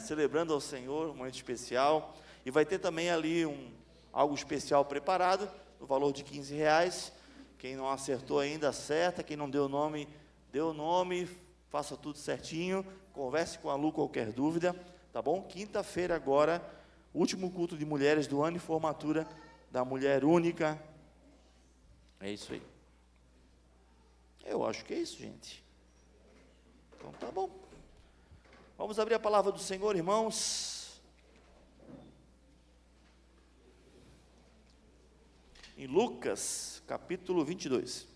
Celebrando ao Senhor, um momento especial. E vai ter também ali algo especial preparado, no valor de R$ 15. Quem não acertou ainda, acerta. Quem não deu o nome, dê o nome. Faça tudo certinho. Converse com a Lu, qualquer dúvida. Tá bom? Quinta-feira agora, último culto de mulheres do ano e formatura da mulher única. É isso aí. Eu acho que é isso, gente. Então tá bom. Vamos abrir a palavra do Senhor, irmãos. Em Lucas, capítulo 22.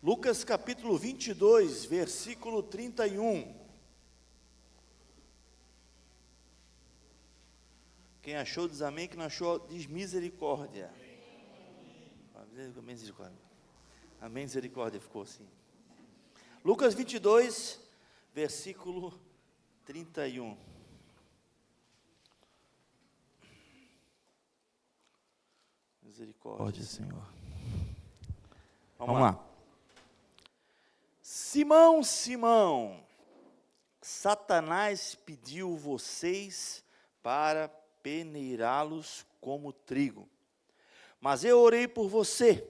Lucas capítulo 22, versículo 31. Quem achou diz amém, quem não achou diz misericórdia. Amém, misericórdia. Amém, misericórdia, ficou assim. Lucas 22, versículo 31. Misericórdia, Senhor. Vamos lá. Simão, Simão, Satanás pediu vocês para peneirá-los como trigo. Mas eu orei por você,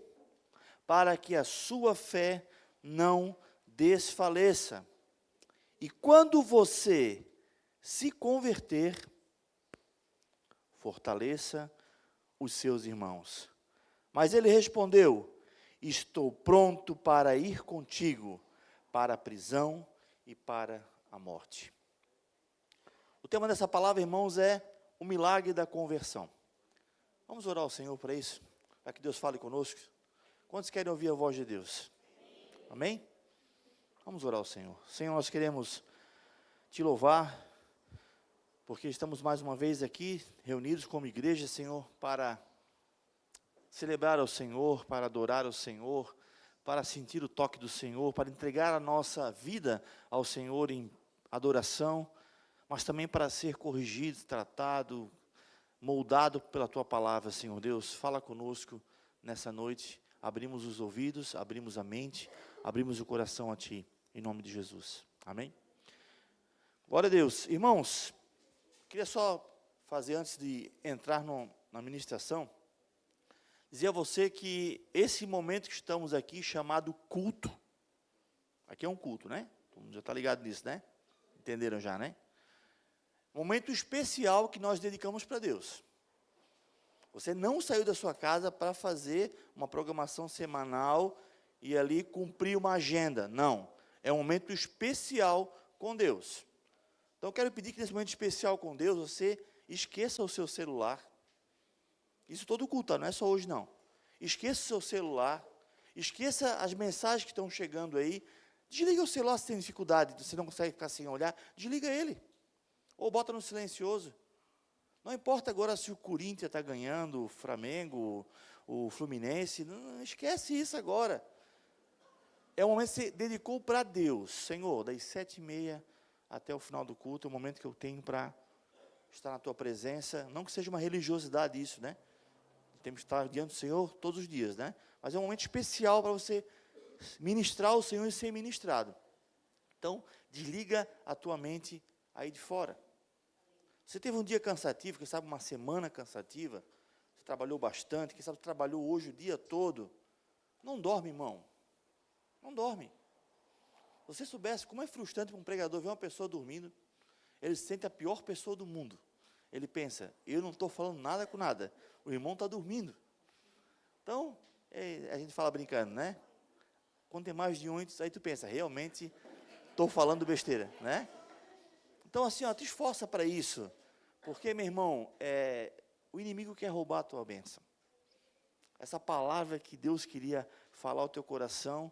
para que a sua fé não desfaleça. E quando você se converter, fortaleça os seus irmãos. Mas ele respondeu: estou pronto para ir contigo para a prisão e para a morte. O tema dessa palavra, irmãos, é o milagre da conversão. Vamos orar ao Senhor para isso, para que Deus fale conosco. Quantos querem ouvir a voz de Deus? Amém? Vamos orar ao Senhor. Senhor, nós queremos te louvar, porque estamos mais uma vez aqui, reunidos como igreja, Senhor, para celebrar ao Senhor, para adorar ao Senhor, para sentir o toque do Senhor, para entregar a nossa vida ao Senhor em adoração, mas também para ser corrigido, tratado, moldado pela Tua palavra, Senhor Deus. Fala conosco nessa noite, abrimos os ouvidos, abrimos a mente, abrimos o coração a Ti, em nome de Jesus. Amém? Glória a Deus. Irmãos, queria só fazer, antes de entrar na ministração, dizer a você que esse momento que estamos aqui, chamado culto, aqui é um culto, né? Todo mundo já está ligado nisso, né? Entenderam já, né? Momento especial que nós dedicamos para Deus. Você não saiu da sua casa para fazer uma programação semanal e ali cumprir uma agenda, não. É um momento especial com Deus. Então eu quero pedir que nesse momento especial com Deus, você esqueça o seu celular. Isso todo culto, não é só hoje não. Esqueça o seu celular, esqueça as mensagens que estão chegando aí. Desliga o celular se tem dificuldade, você não consegue ficar sem olhar, desliga ele. Ou bota no silencioso. Não importa agora se o Corinthians está ganhando, o Flamengo, o Fluminense, não esquece isso agora. É o momento que você dedicou para Deus. Senhor, das 7h30 até o final do culto, é o momento que eu tenho para estar na Tua presença. Não que seja uma religiosidade isso, né? Temos que estar diante do Senhor todos os dias, né? Mas é um momento especial para você ministrar o Senhor e ser ministrado. Então, desliga a tua mente aí de fora. Você teve um dia cansativo, quem sabe uma semana cansativa, você trabalhou bastante, quem sabe trabalhou hoje o dia todo. Não dorme, irmão. Não dorme. Se você soubesse como é frustrante para um pregador ver uma pessoa dormindo, ele se sente a pior pessoa do mundo. Ele pensa, eu não estou falando nada com nada, o irmão está dormindo. Então, a gente fala brincando, né? Quando tem mais de um, aí tu pensa, realmente estou falando besteira, né? Então assim, ó, te esforça para isso, porque, meu irmão, o inimigo quer roubar a tua bênção. Essa palavra que Deus queria falar ao teu coração,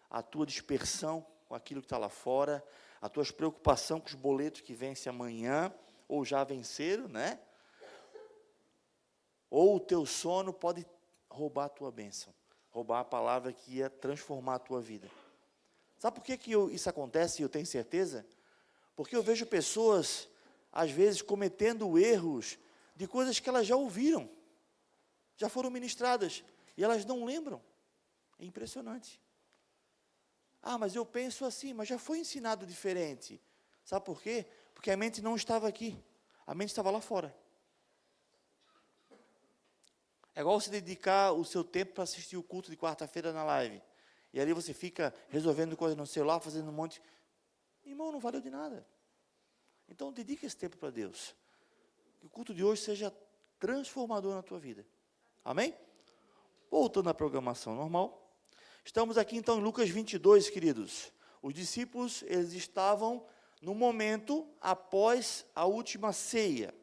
a tua dispersão com aquilo que está lá fora, a tua preocupação com os boletos que vencem amanhã, ou já venceram, né? Ou o teu sono pode roubar a tua bênção, roubar a palavra que ia transformar a tua vida. Sabe por que isso acontece e eu tenho certeza? Porque eu vejo pessoas, às vezes, cometendo erros de coisas que elas já ouviram, já foram ministradas, e elas não lembram. É impressionante. Ah, mas eu penso assim, mas já foi ensinado diferente. Sabe por quê? Porque a mente não estava aqui, a mente estava lá fora. É igual você dedicar o seu tempo para assistir o culto de quarta-feira na live. E ali você fica resolvendo coisas no celular, fazendo um monte. Irmão, não valeu de nada. Então, dedique esse tempo para Deus. Que o culto de hoje seja transformador na tua vida. Amém? Voltando à programação normal. Estamos aqui, então, em Lucas 22, queridos. Os discípulos, eles estavam no momento após a última ceia.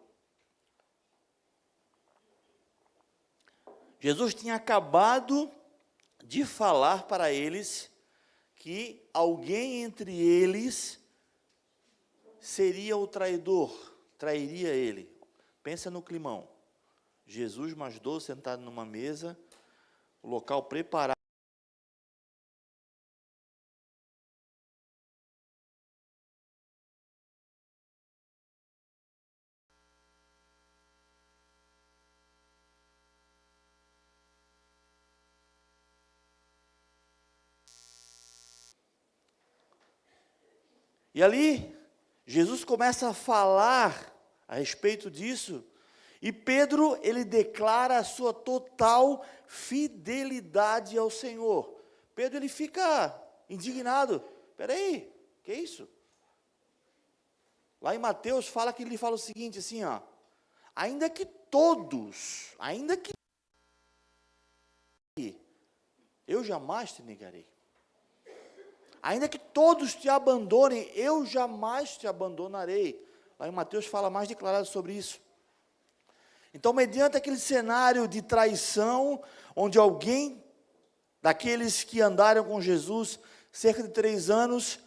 Jesus tinha acabado de falar para eles que alguém entre eles seria o traidor, trairia ele. Pensa no climão. Jesus mais 12 sentados numa mesa, o local preparado. E ali, Jesus começa a falar a respeito disso, e Pedro, ele declara a sua total fidelidade ao Senhor. Pedro, ele fica indignado. Espera aí, que é isso? Lá em Mateus, fala que ele fala o seguinte, assim, ó, ainda que eu jamais te negarei. Ainda que todos te abandonem, eu jamais te abandonarei. Lá em Mateus fala mais declarado sobre isso. Então, mediante aquele cenário de traição, onde alguém, daqueles que andaram com Jesus cerca de 3 anos,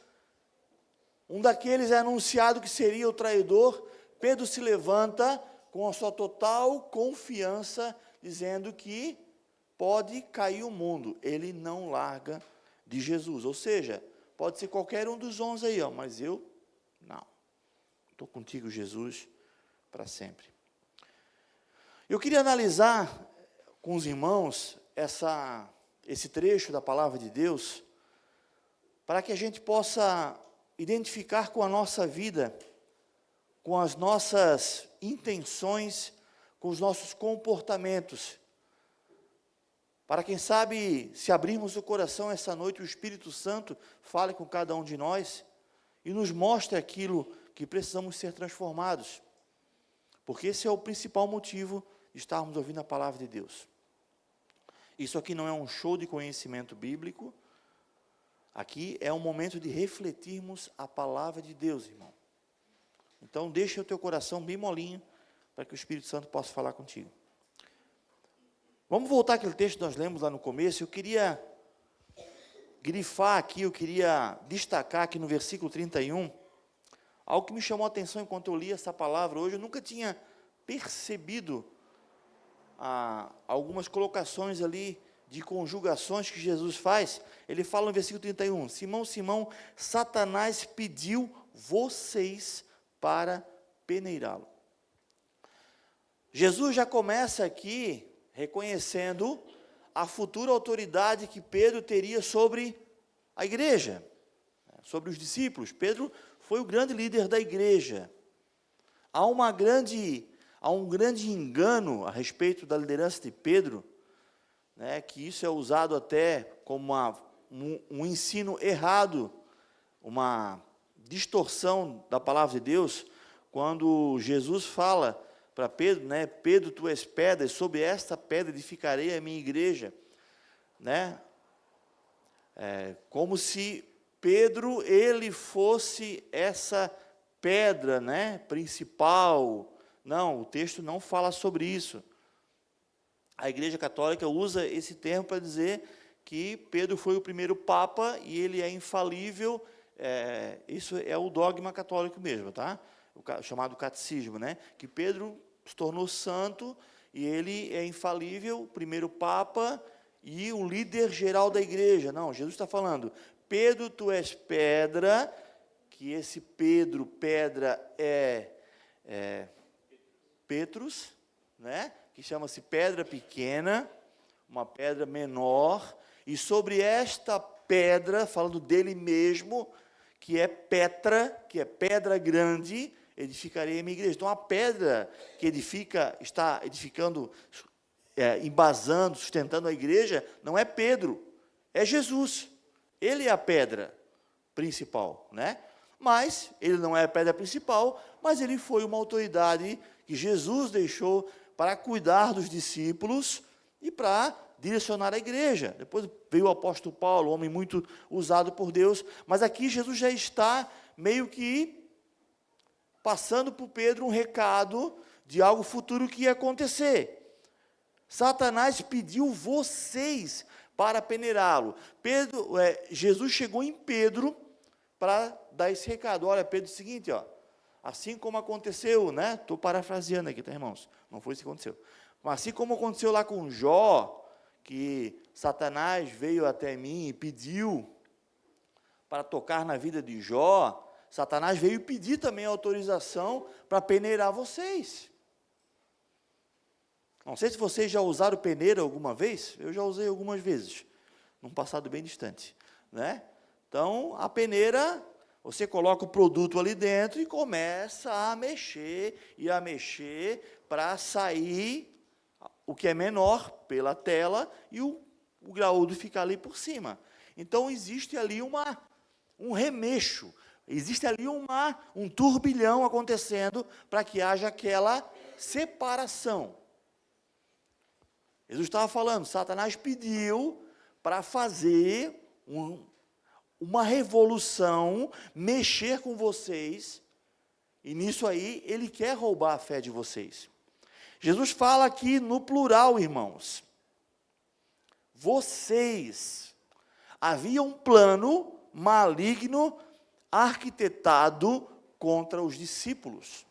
um daqueles é anunciado que seria o traidor, Pedro se levanta com a sua total confiança, dizendo que pode cair o mundo, ele não larga de Jesus. Ou seja, pode ser qualquer um dos 11 aí, ó, mas eu não. Estou contigo, Jesus, para sempre. Eu queria analisar com os irmãos esse trecho da palavra de Deus, para que a gente possa identificar com a nossa vida, com as nossas intenções, com os nossos comportamentos, para quem sabe, se abrirmos o coração essa noite, o Espírito Santo fale com cada um de nós e nos mostre aquilo que precisamos ser transformados, porque esse é o principal motivo de estarmos ouvindo a palavra de Deus. Isso aqui não é um show de conhecimento bíblico, aqui é um momento de refletirmos a palavra de Deus, irmão. Então, deixa o teu coração bem molinho, para que o Espírito Santo possa falar contigo. Vamos voltar àquele texto que nós lemos lá no começo. Eu queria grifar aqui, eu queria destacar aqui no versículo 31, algo que me chamou a atenção enquanto eu li essa palavra hoje. Eu nunca tinha percebido algumas colocações ali de conjugações que Jesus faz. Ele fala no versículo 31, Simão, Simão, Satanás pediu vocês para peneirá-lo. Jesus já começa aqui reconhecendo a futura autoridade que Pedro teria sobre a igreja, sobre os discípulos. Pedro foi o grande líder da igreja. Há um grande engano a respeito da liderança de Pedro, né, que isso é usado até como um ensino errado, uma distorção da palavra de Deus, quando Jesus fala para Pedro, né, Pedro, tu és pedra, e sobre esta pedra edificarei a minha igreja, né, como se Pedro, ele fosse essa pedra, né, principal. Não, o texto não fala sobre isso. A Igreja Católica usa esse termo para dizer que Pedro foi o primeiro Papa e ele é infalível. Isso é o dogma católico mesmo, tá? O chamado catecismo, né? Que Pedro se tornou santo e ele é infalível, o primeiro Papa e o líder geral da igreja. Não, Jesus está falando, Pedro, tu és pedra, que esse Pedro, pedra Petrus, né? Que chama-se pedra pequena, uma pedra menor, e sobre esta pedra, falando dele mesmo, que é Petra, que é pedra grande, edificarei a minha igreja. Então, a pedra que está edificando, embasando, sustentando a igreja, não é Pedro, é Jesus. Ele é a pedra principal, né? Mas, ele não é a pedra principal, mas ele foi uma autoridade que Jesus deixou para cuidar dos discípulos e para direcionar a igreja. Depois veio o apóstolo Paulo, um homem muito usado por Deus, mas aqui Jesus já está meio que passando para Pedro um recado de algo futuro que ia acontecer. Satanás pediu vocês para peneirá-lo. Jesus chegou em Pedro para dar esse recado. Olha, Pedro, é o seguinte, ó, assim como aconteceu, né? Estou parafraseando aqui, tá, irmãos? Não foi isso que aconteceu. Mas assim como aconteceu lá com Jó, que Satanás veio até mim e pediu para tocar na vida de Jó, Satanás veio pedir também autorização para peneirar vocês. Não sei se vocês já usaram peneira alguma vez, eu já usei algumas vezes, num passado bem distante, né? Então, a peneira, você coloca o produto ali dentro e começa a mexer para sair o que é menor pela tela e o graúdo ficar ali por cima. Então, existe ali um remexo, existe ali um turbilhão acontecendo para que haja aquela separação. Jesus estava falando, Satanás pediu para fazer uma revolução, mexer com vocês, e nisso aí ele quer roubar a fé de vocês. Jesus fala aqui no plural, irmãos. Vocês, havia um plano maligno arquitetado contra os discípulos.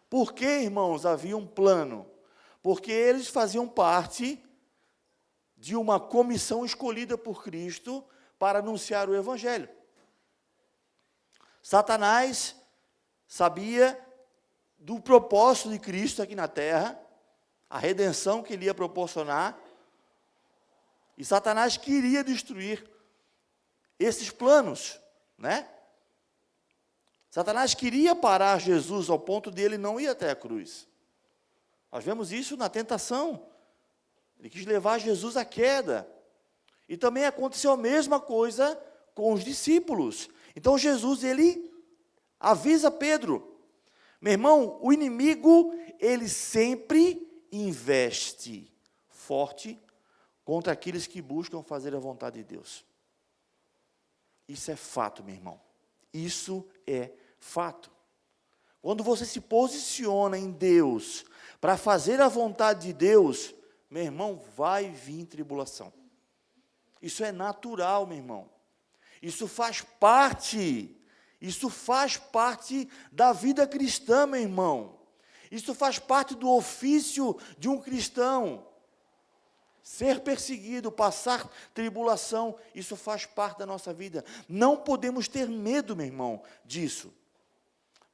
Por que, irmãos, havia um plano? Porque eles faziam parte de uma comissão escolhida por Cristo para anunciar o Evangelho. Satanás sabia do propósito de Cristo aqui na terra, a redenção que ele ia proporcionar, e Satanás queria destruir esses planos, né? Satanás queria parar Jesus ao ponto de ele não ir até a cruz. Nós vemos isso na tentação. Ele quis levar Jesus à queda. E também aconteceu a mesma coisa com os discípulos. Então Jesus, ele avisa Pedro, meu irmão, o inimigo, ele sempre investe forte contra aqueles que buscam fazer a vontade de Deus. Isso é fato, meu irmão. Isso é fato. Quando você se posiciona em Deus para fazer a vontade de Deus, meu irmão, vai vir tribulação. Isso é natural, meu irmão. Isso faz parte da vida cristã, meu irmão. Isso faz parte do ofício de um cristão. Ser perseguido, passar tribulação, isso faz parte da nossa vida. Não podemos ter medo, meu irmão, disso.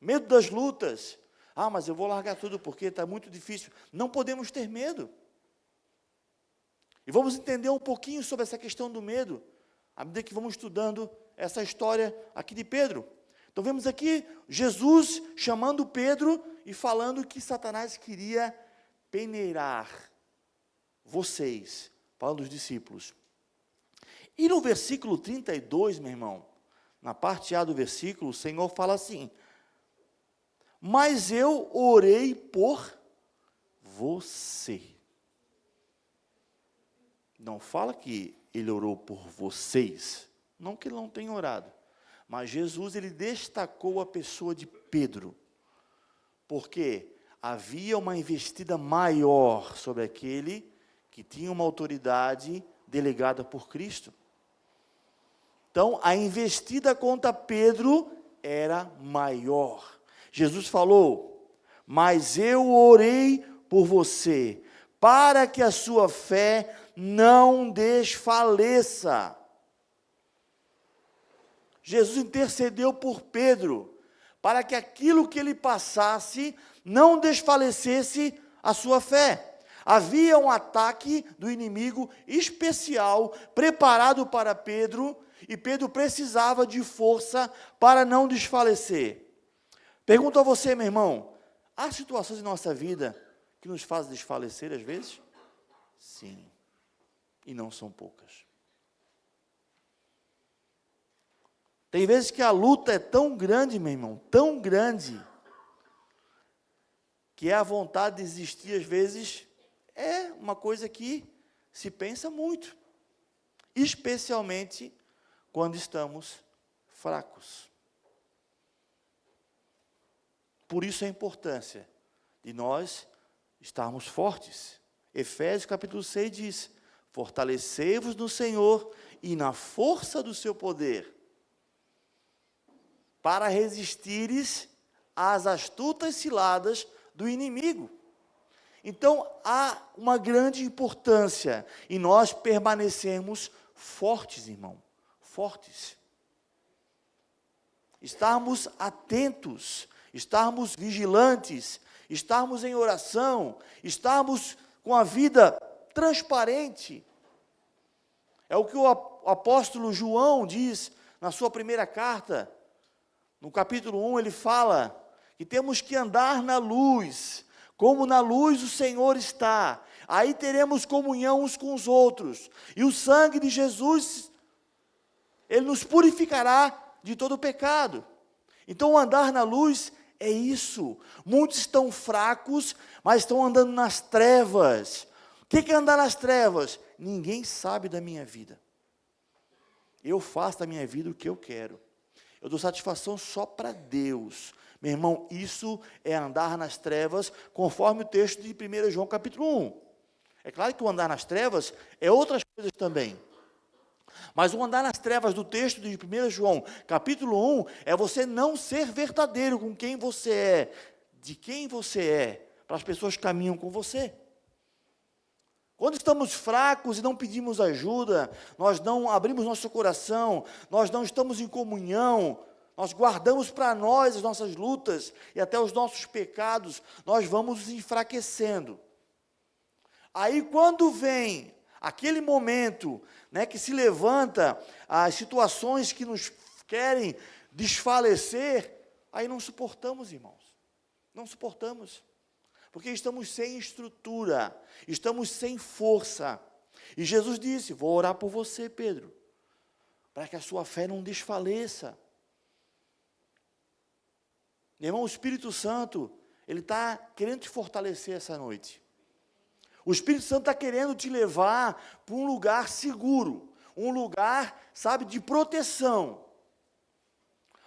Medo das lutas. Ah, mas eu vou largar tudo porque está muito difícil. Não podemos ter medo. E vamos entender um pouquinho sobre essa questão do medo, à medida que vamos estudando essa história aqui de Pedro. Então vemos aqui Jesus chamando Pedro e falando que Satanás queria peneirar vocês, falando dos discípulos. E no versículo 32, meu irmão, na parte A do versículo, o Senhor fala assim, mas eu orei por você. Não fala que ele orou por vocês, não que ele não tenha orado, mas Jesus, ele destacou a pessoa de Pedro, porque havia uma investida maior sobre aquele que tinha uma autoridade delegada por Cristo. Então, a investida contra Pedro era maior. Jesus falou, mas eu orei por você, para que a sua fé não desfaleça. Jesus intercedeu por Pedro, para que aquilo que ele passasse não desfalecesse a sua fé. Havia um ataque do inimigo especial, preparado para Pedro, e Pedro precisava de força para não desfalecer. Pergunto a você, meu irmão, há situações em nossa vida que nos fazem desfalecer às vezes? Sim, e não são poucas. Tem vezes que a luta é tão grande, meu irmão, tão grande, que a vontade de desistir, às vezes, é uma coisa que se pensa muito, especialmente quando estamos fracos. Por isso a importância de nós estarmos fortes. Efésios capítulo 6 diz: fortalecei-vos no Senhor e na força do seu poder, para resistires às astutas ciladas do inimigo. Então, há uma grande importância em nós permanecermos fortes, irmão, fortes. Estarmos atentos, estarmos vigilantes, estarmos em oração, estarmos com a vida transparente. É o que o apóstolo João diz na sua primeira carta. No capítulo 1 ele fala que temos que andar na luz, como na luz o Senhor está. Aí teremos comunhão uns com os outros. E o sangue de Jesus, ele nos purificará de todo pecado. Então andar na luz é isso. Muitos estão fracos, mas estão andando nas trevas. O que é andar nas trevas? Ninguém sabe da minha vida. Eu faço da minha vida o que eu quero. Eu dou satisfação só para Deus. Meu irmão, isso é andar nas trevas, conforme o texto de 1 João capítulo 1. É claro que o andar nas trevas é outras coisas também. Mas o andar nas trevas do texto de 1 João capítulo 1 é você não ser verdadeiro com quem você é, de quem você é, para as pessoas que caminham com você. Quando estamos fracos e não pedimos ajuda, nós não abrimos nosso coração, nós não estamos em comunhão, nós guardamos para nós as nossas lutas e até os nossos pecados, nós vamos nos enfraquecendo. Aí quando vem aquele momento, né, que se levanta as situações que nos querem desfalecer, aí não suportamos, irmãos, não suportamos. Porque estamos sem estrutura, estamos sem força. E Jesus disse: vou orar por você, Pedro, para que a sua fé não desfaleça. Meu irmão, o Espírito Santo, ele está querendo te fortalecer essa noite. O Espírito Santo está querendo te levar para um lugar seguro, um lugar, sabe, de proteção.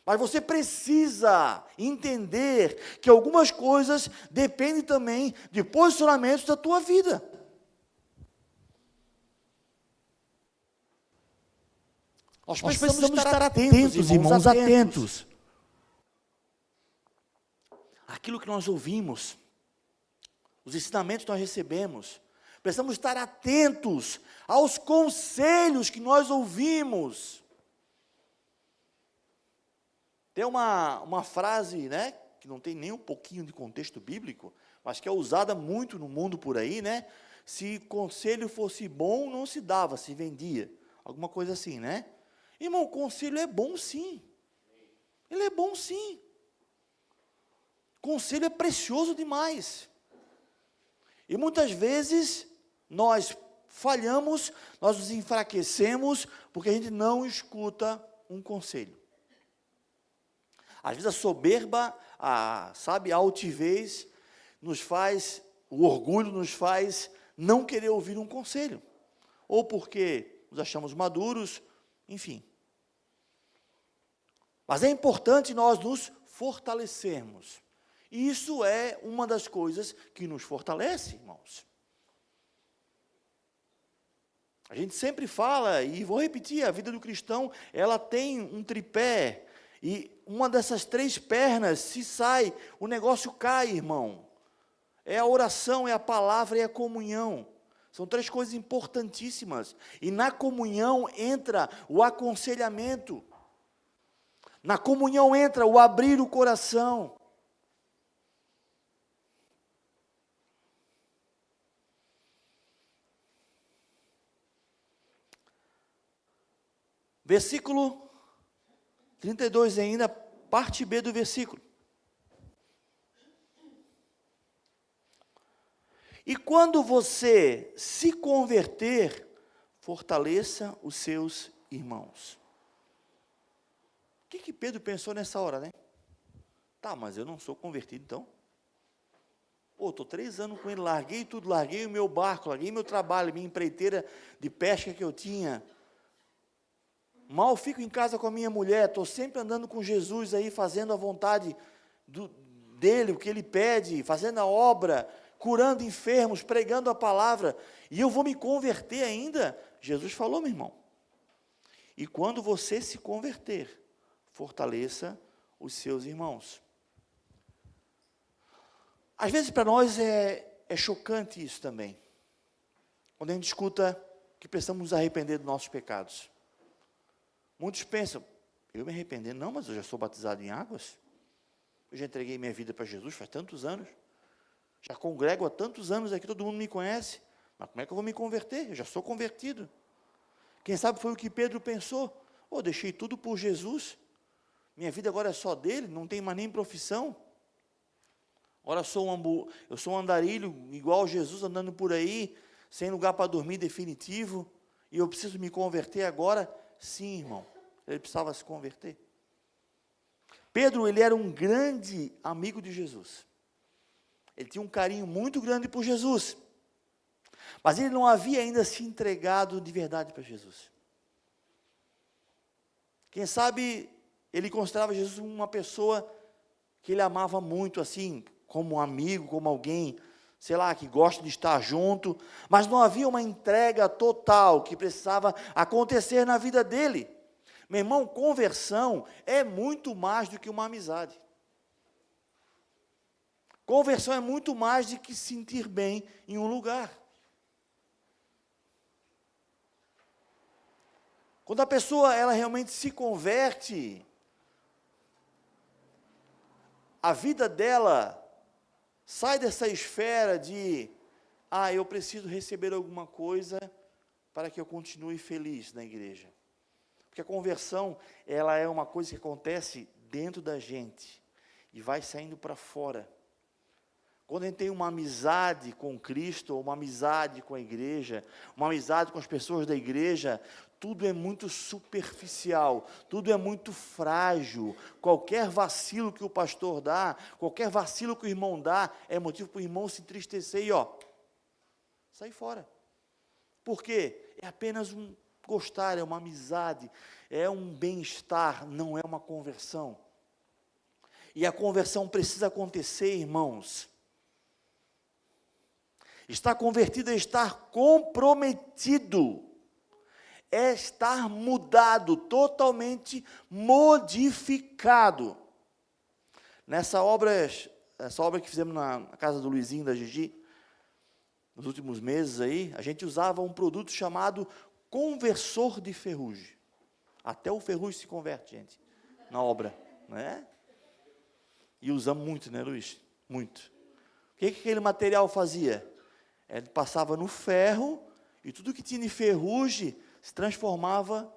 Mas você precisa entender que algumas coisas dependem também de posicionamentos da tua vida. Nós precisamos estar atentos, irmãos, atentos. Aquilo que nós ouvimos, os ensinamentos que nós recebemos, precisamos estar atentos aos conselhos que nós ouvimos. Tem uma frase, né, que não tem nem um pouquinho de contexto bíblico, mas que é usada muito no mundo por aí, né? Se conselho fosse bom, não se dava, se vendia. Alguma coisa assim, né? Irmão, o conselho é bom sim. Ele é bom sim. Conselho é precioso demais. E muitas vezes nós falhamos, nós nos enfraquecemos, porque a gente não escuta um conselho. Às vezes a soberba, a altivez, o orgulho nos faz não querer ouvir um conselho. Ou porque nos achamos maduros, enfim. Mas é importante nós nos fortalecermos. E isso é uma das coisas que nos fortalece, irmãos. A gente sempre fala, e vou repetir, a vida do cristão, ela tem um tripé. E uma dessas três pernas, se sai, o negócio cai, irmão. é a oração, é a palavra e a comunhão. São três coisas importantíssimas. E na comunhão entra o aconselhamento. Na comunhão entra o abrir o coração. Versículo 32 ainda, parte B do versículo. E quando você se converter, fortaleça os seus irmãos. O que Pedro pensou nessa hora, né? Tá, mas eu não sou convertido então. Pô, estou 3 anos com ele, larguei tudo, larguei o meu barco, larguei meu trabalho, minha empreiteira de pesca que eu tinha. Mal fico em casa com a minha mulher, estou sempre andando com Jesus aí, fazendo a vontade dele, o que ele pede, fazendo a obra, curando enfermos, pregando a palavra, e eu vou me converter ainda? Jesus falou, meu irmão. E quando você se converter, fortaleça os seus irmãos. Às vezes para nós é chocante isso também, quando a gente escuta que precisamos nos arrepender dos nossos pecados. Muitos pensam, eu me arrepender? Não, mas eu já sou batizado em águas. Eu já entreguei minha vida para Jesus faz tantos anos. Já congrego há tantos anos aqui, todo mundo me conhece. Mas como é que eu vou me converter? Eu já sou convertido. Quem sabe foi o que Pedro pensou. Deixei tudo por Jesus. Minha vida agora é só dele, não tem mais nem profissão. Agora eu sou um andarilho, igual Jesus, andando por aí, sem lugar para dormir definitivo. E eu preciso me converter agora? Sim, irmão, ele precisava se converter. Pedro, ele era um grande amigo de Jesus. Ele tinha um carinho muito grande por Jesus. Mas ele não havia ainda se entregado de verdade para Jesus. Quem sabe, ele considerava Jesus uma pessoa que ele amava muito, assim, como um amigo, como alguém, sei lá, que gosta de estar junto, mas não havia uma entrega total que precisava acontecer na vida dele. Meu irmão, conversão é muito mais do que uma amizade. Conversão é muito mais do que sentir bem em um lugar. Quando a pessoa, ela realmente se converte, a vida dela sai dessa esfera de, eu preciso receber alguma coisa para que eu continue feliz na igreja. Porque a conversão, ela é uma coisa que acontece dentro da gente e vai saindo para fora. Quando a gente tem uma amizade com Cristo, ou uma amizade com a igreja, uma amizade com as pessoas da igreja, tudo é muito superficial, tudo é muito frágil. Qualquer vacilo que o pastor dá, qualquer vacilo que o irmão dá, é motivo para o irmão se entristecer e sair fora. Por quê? É apenas um gostar, é uma amizade, é um bem-estar, não é uma conversão. E a conversão precisa acontecer, irmãos. Estar convertido é estar comprometido, é estar mudado, totalmente modificado. Nessa obra que fizemos na casa do Luizinho, da Gigi, nos últimos meses aí, a gente usava um produto chamado conversor de ferrugem. Até o ferrugem se converte, gente, na obra, né? E usamos muito, né, Luiz? Muito. O que aquele material fazia? Ele passava no ferro, e tudo que tinha de ferrugem se transformava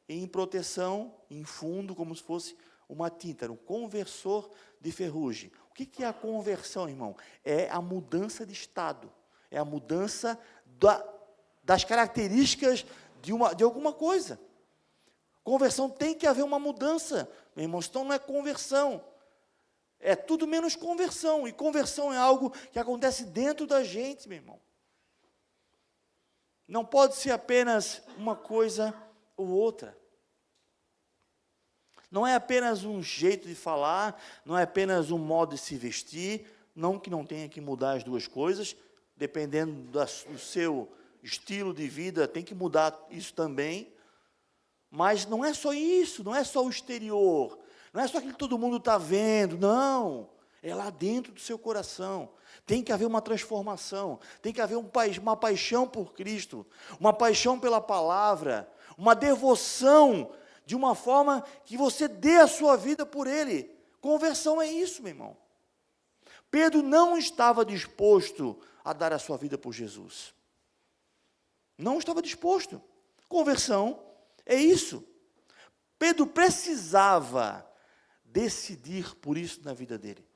em proteção, em fundo, como se fosse uma tinta. Era um conversor de ferrugem. O que é a conversão, irmão? É a mudança de estado. É a mudança das características de alguma coisa. Conversão tem que haver uma mudança, meu irmão, então não é conversão. É tudo menos conversão, e conversão é algo que acontece dentro da gente, meu irmão. Não pode ser apenas uma coisa ou outra. Não é apenas um jeito de falar, não é apenas um modo de se vestir, não que não tenha que mudar as duas coisas, dependendo do seu estilo de vida, tem que mudar isso também. Mas não é só isso, não é só o exterior, não é só aquilo que todo mundo está vendo, não. É lá dentro do seu coração. Tem que haver uma transformação. Tem que haver uma paixão por Cristo. Uma paixão pela palavra. Uma devoção de uma forma que você dê a sua vida por Ele. Conversão é isso, meu irmão. Pedro não estava disposto a dar a sua vida por Jesus. Não estava disposto. Conversão é isso. Pedro precisava decidir por isso na vida dele.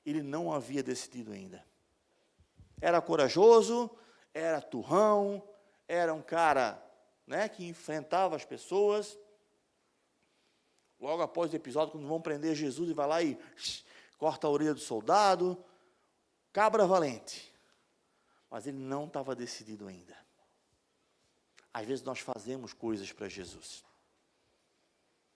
Ele não havia decidido ainda. Era corajoso, era turrão, era um cara, né, que enfrentava as pessoas. Logo após o episódio, quando vão prender Jesus, e vai lá e corta a orelha do soldado. Cabra valente. Mas ele não estava decidido ainda. Às vezes nós fazemos coisas para Jesus.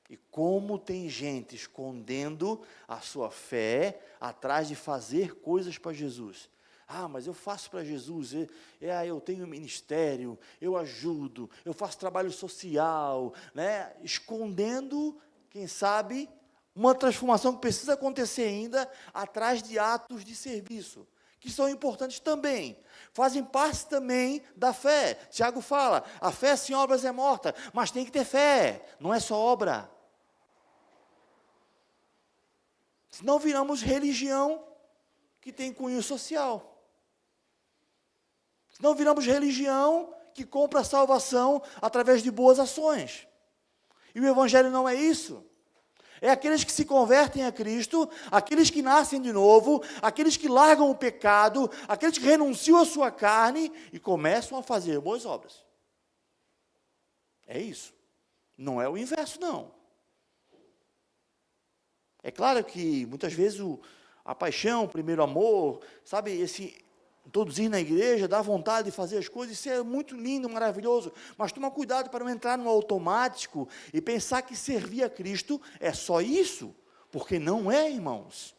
E como tem gente escondendo a sua fé atrás de fazer coisas para Jesus. Ah, mas eu faço para Jesus, eu tenho ministério, eu ajudo, eu faço trabalho social, né? Escondendo, quem sabe, uma transformação que precisa acontecer ainda atrás de atos de serviço, que são importantes também, fazem parte também da fé. Tiago fala, a fé sem obras é morta, mas tem que ter fé, não é só obra. Senão viramos religião que tem cunho social. Senão viramos religião que compra a salvação através de boas ações. E o Evangelho não é isso. É aqueles que se convertem a Cristo, aqueles que nascem de novo, aqueles que largam o pecado, aqueles que renunciam à sua carne e começam a fazer boas obras. É isso. Não é o inverso, não. É claro que muitas vezes a paixão, o primeiro amor, sabe, esse introduzir na igreja, dá vontade de fazer as coisas, isso é muito lindo, maravilhoso, mas toma cuidado para não entrar no automático e pensar que servir a Cristo é só isso, porque não é, irmãos.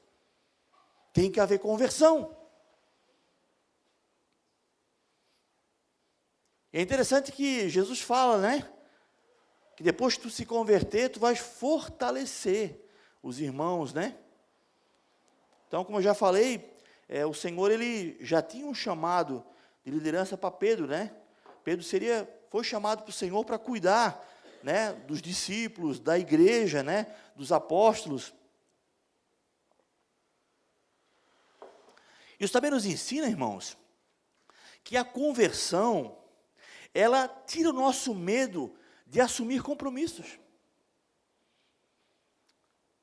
Tem que haver conversão. É interessante que Jesus fala, né, que depois que tu se converter, tu vais fortalecer os irmãos, né? Então, como eu já falei, o Senhor, ele já tinha um chamado de liderança para Pedro, né? Pedro foi chamado para o Senhor para cuidar, né, dos discípulos, da igreja, né, dos apóstolos. Isso também nos ensina, irmãos, que a conversão, ela tira o nosso medo de assumir compromissos.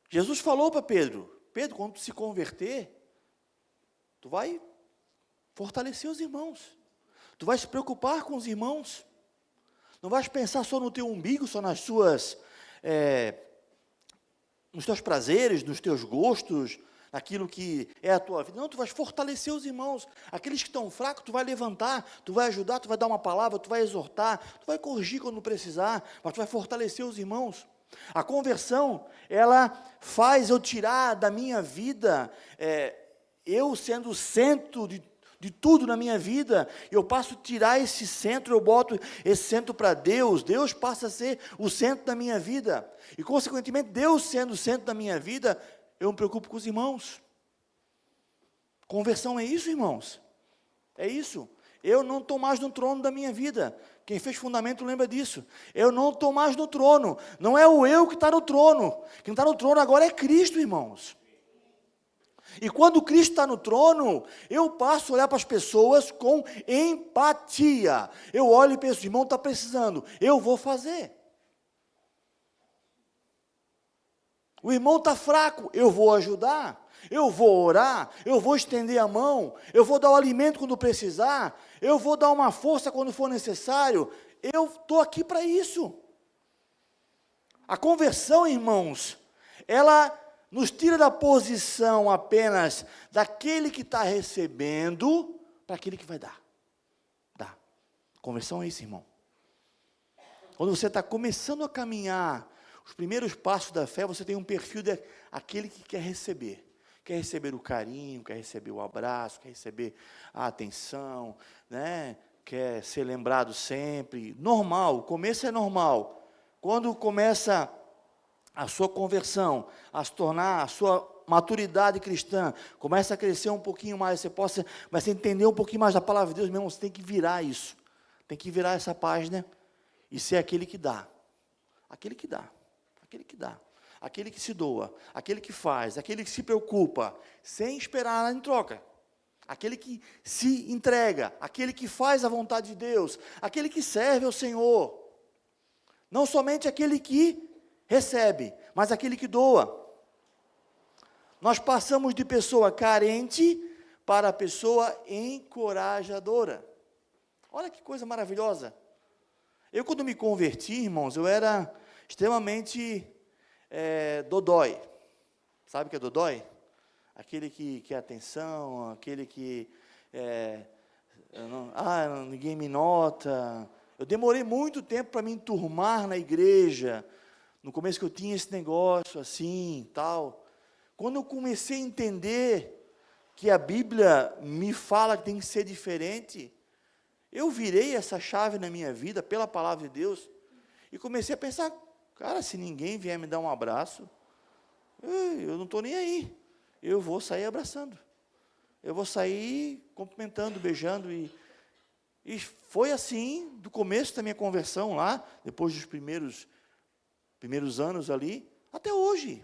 Jesus falou para Pedro, quando tu se converter, tu vai fortalecer os irmãos. Tu vai se preocupar com os irmãos. Não vais pensar só no teu umbigo, só nas suas, nos teus prazeres, nos teus gostos, naquilo que é a tua vida. Não, tu vais fortalecer os irmãos. Aqueles que estão fracos, tu vai levantar, tu vai ajudar, tu vai dar uma palavra, tu vai exortar, tu vai corrigir quando precisar, mas tu vai fortalecer os irmãos. A conversão, ela faz eu tirar da minha vida, eu sendo o centro de tudo na minha vida, eu passo a tirar esse centro, eu boto esse centro para Deus, Deus passa a ser o centro da minha vida, e consequentemente, Deus sendo o centro da minha vida, eu me preocupo com os irmãos. Conversão é isso, irmãos, é isso. Eu não estou mais no trono da minha vida. Quem fez fundamento lembra disso. Eu não estou mais no trono. Não é o eu que está no trono. Quem está no trono agora é Cristo, irmãos. E quando Cristo está no trono, eu passo a olhar para as pessoas com empatia. Eu olho e penso, irmão, está precisando. Eu vou fazer. O irmão está fraco. Eu vou ajudar. Eu vou orar, eu vou estender a mão, eu vou dar o alimento quando precisar, eu vou dar uma força quando for necessário, eu estou aqui para isso. A conversão, irmãos, ela nos tira da posição apenas daquele que está recebendo, para aquele que vai dar. Dá. Conversão é isso, irmão. Quando você está começando a caminhar, os primeiros passos da fé, você tem um perfil daquele que quer receber. Quer receber o carinho, quer receber o abraço, quer receber a atenção, né? Quer ser lembrado sempre. Normal, o começo é normal. Quando começa a sua conversão a se tornar a sua maturidade cristã começa a crescer um pouquinho mais, você começa a entender um pouquinho mais da palavra de Deus, meu irmão, você tem que virar isso. Tem que virar essa página e ser aquele que dá. Aquele que dá. Aquele que dá. Aquele que se doa. Aquele que faz. Aquele que se preocupa. Sem esperar nada em troca. Aquele que se entrega. Aquele que faz a vontade de Deus. Aquele que serve ao Senhor. Não somente aquele que recebe, mas aquele que doa. Nós passamos de pessoa carente para a pessoa encorajadora. Olha que coisa maravilhosa. Eu, quando me converti, irmãos, eu era extremamente dodói. Sabe o que é dodói? Aquele que quer atenção, aquele que ninguém me nota. Eu demorei muito tempo para me enturmar na igreja. No começo que eu tinha esse negócio assim, tal. Quando eu comecei a entender que a Bíblia me fala que tem que ser diferente, eu virei essa chave na minha vida pela palavra de Deus e comecei a pensar, cara, se ninguém vier me dar um abraço, eu não estou nem aí. Eu vou sair abraçando. Eu vou sair cumprimentando, beijando. E foi assim, do começo da minha conversão lá, depois dos primeiros anos ali, até hoje.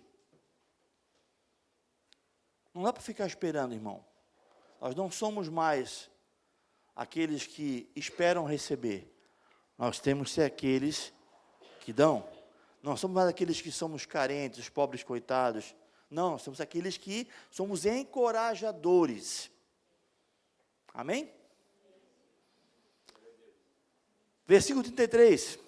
Não dá para ficar esperando, irmão. Nós não somos mais aqueles que esperam receber. Nós temos que ser aqueles que dão. Não somos mais aqueles que somos carentes, os pobres coitados. Não, nós somos aqueles que somos encorajadores. Amém? Versículo 33.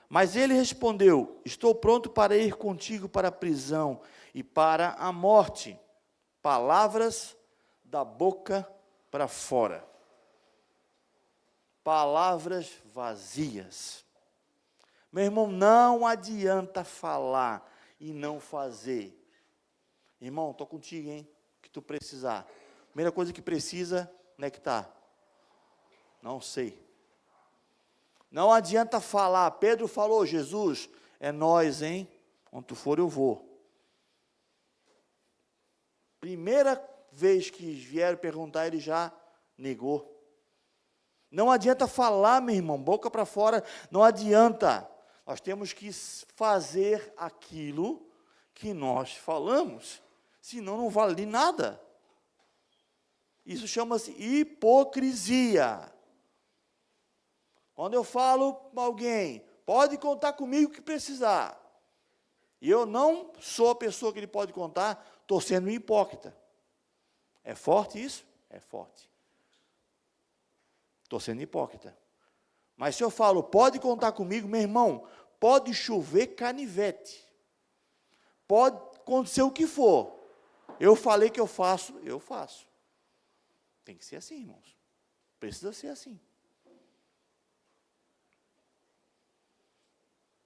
Mas ele respondeu: estou pronto para ir contigo para a prisão e para a morte. Palavras da boca para fora. Palavras vazias. Meu irmão, não adianta falar e não fazer. Irmão, estou contigo, hein? O que tu precisar. Primeira coisa que precisa, onde é que está? Não sei. Não adianta falar. Pedro falou, Jesus, é nós, hein? Onde tu for, eu vou. Primeira vez que vieram perguntar, ele já negou. Não adianta falar, meu irmão, boca para fora, não adianta. Nós temos que fazer aquilo que nós falamos, senão não vale nada. Isso chama-se hipocrisia. Quando eu falo para alguém, pode contar comigo o que precisar, e eu não sou a pessoa que ele pode contar, estou sendo um hipócrita. É forte isso? É forte. Estou sendo hipócrita. Mas se eu falo, pode contar comigo, meu irmão, pode chover canivete. Pode acontecer o que for. Eu falei que eu faço, eu faço. Tem que ser assim, irmãos. Precisa ser assim.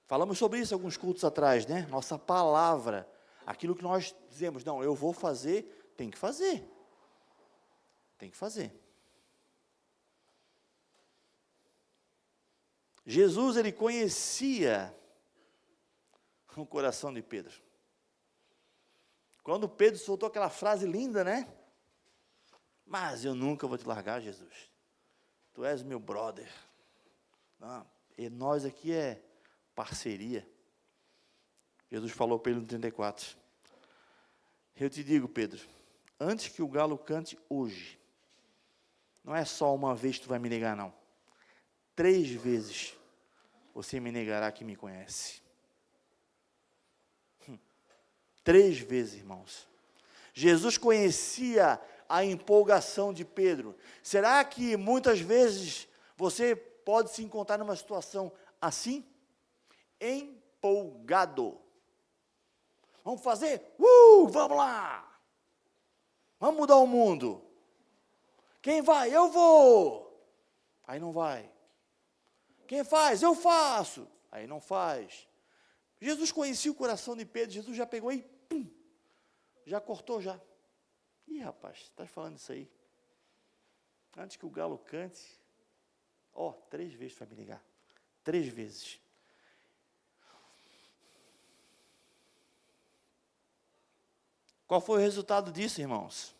Falamos sobre isso alguns cultos atrás, né? Nossa palavra, aquilo que nós dizemos, não, eu vou fazer, tem que fazer. Tem que fazer. Jesus, ele conhecia o coração de Pedro. Quando Pedro soltou aquela frase linda, né? Mas eu nunca vou te largar, Jesus. Tu és meu brother. Não, e nós aqui é parceria. Jesus falou para ele no 34. Eu te digo, Pedro, antes que o galo cante hoje, não é só uma vez que tu vai me negar, não. 3 vezes você me negará que me conhece. 3 vezes, irmãos. Jesus conhecia a empolgação de Pedro. Será que muitas vezes você pode se encontrar numa situação assim? Empolgado. Vamos fazer? Vamos lá! Vamos mudar o mundo. Quem vai? Eu vou. Aí não vai. Quem faz? Eu faço. Aí não faz. Jesus conhecia o coração de Pedro. Jesus já pegou e pum, já cortou já. Ih, rapaz, está falando isso aí? Antes que o galo cante, 3 vezes vai me ligar. 3 vezes. Qual foi o resultado disso, irmãos?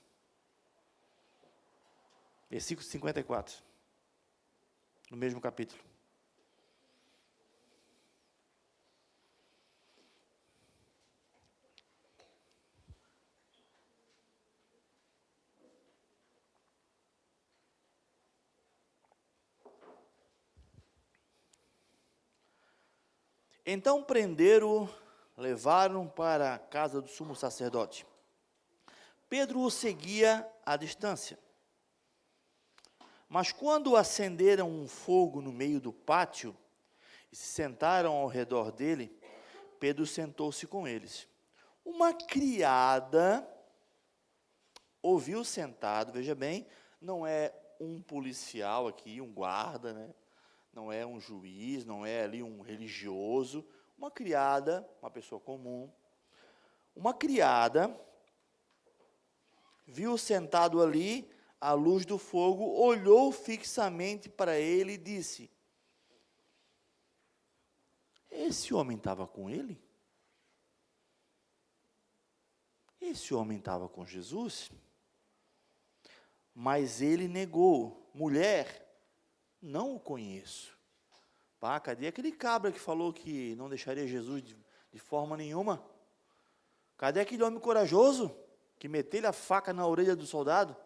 Versículo 54, no mesmo capítulo. Então prenderam-o, levaram para a casa do sumo sacerdote. Pedro o seguia à distância. Mas quando acenderam um fogo no meio do pátio e se sentaram ao redor dele, Pedro sentou-se com eles. Uma criada ouviu sentado, veja bem, não é um policial aqui, um guarda, né? Não é um juiz, não é ali um religioso, uma criada, uma pessoa comum. Uma criada viu sentado ali, à luz do fogo, olhou fixamente para ele e disse: esse homem estava com ele? Esse homem estava com Jesus? Mas ele negou: mulher, não o conheço. Pá, cadê aquele cabra que falou que não deixaria Jesus de forma nenhuma? Cadê aquele homem corajoso que meteu a faca na orelha do soldado?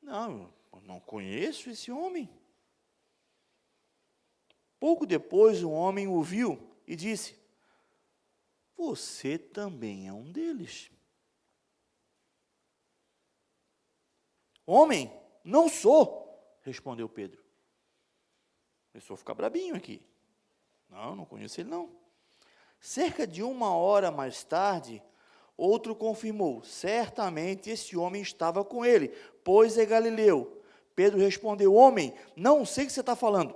Não, eu não conheço esse homem. Pouco depois, um homem o viu e disse: você também é um deles. Homem, não sou, respondeu Pedro. Começou a ficar brabinho aqui. Não conheço ele não. Cerca de 1 hora mais tarde, outro confirmou: certamente esse homem estava com ele, pois é galileu. Pedro respondeu: homem, não sei o que você está falando.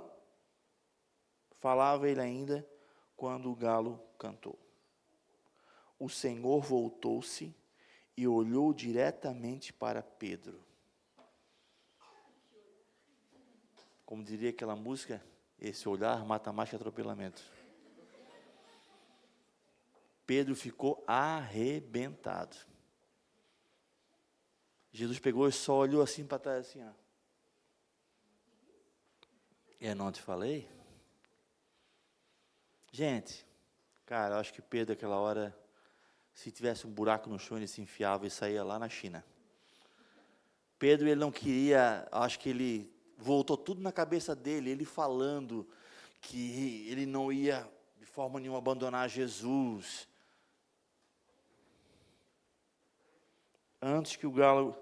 Falava ele ainda quando o galo cantou. O Senhor voltou-se e olhou diretamente para Pedro. Como diria aquela música, esse olhar mata mais que atropelamento. Pedro ficou arrebentado. Jesus pegou e só olhou assim para trás, assim, ó. Eu não te falei? Gente, cara, eu acho que Pedro, aquela hora, se tivesse um buraco no chão, ele se enfiava e saía lá na China. Pedro, ele não queria, acho que ele voltou tudo na cabeça dele, ele falando que ele não ia de forma nenhuma abandonar Jesus. Antes que o galo,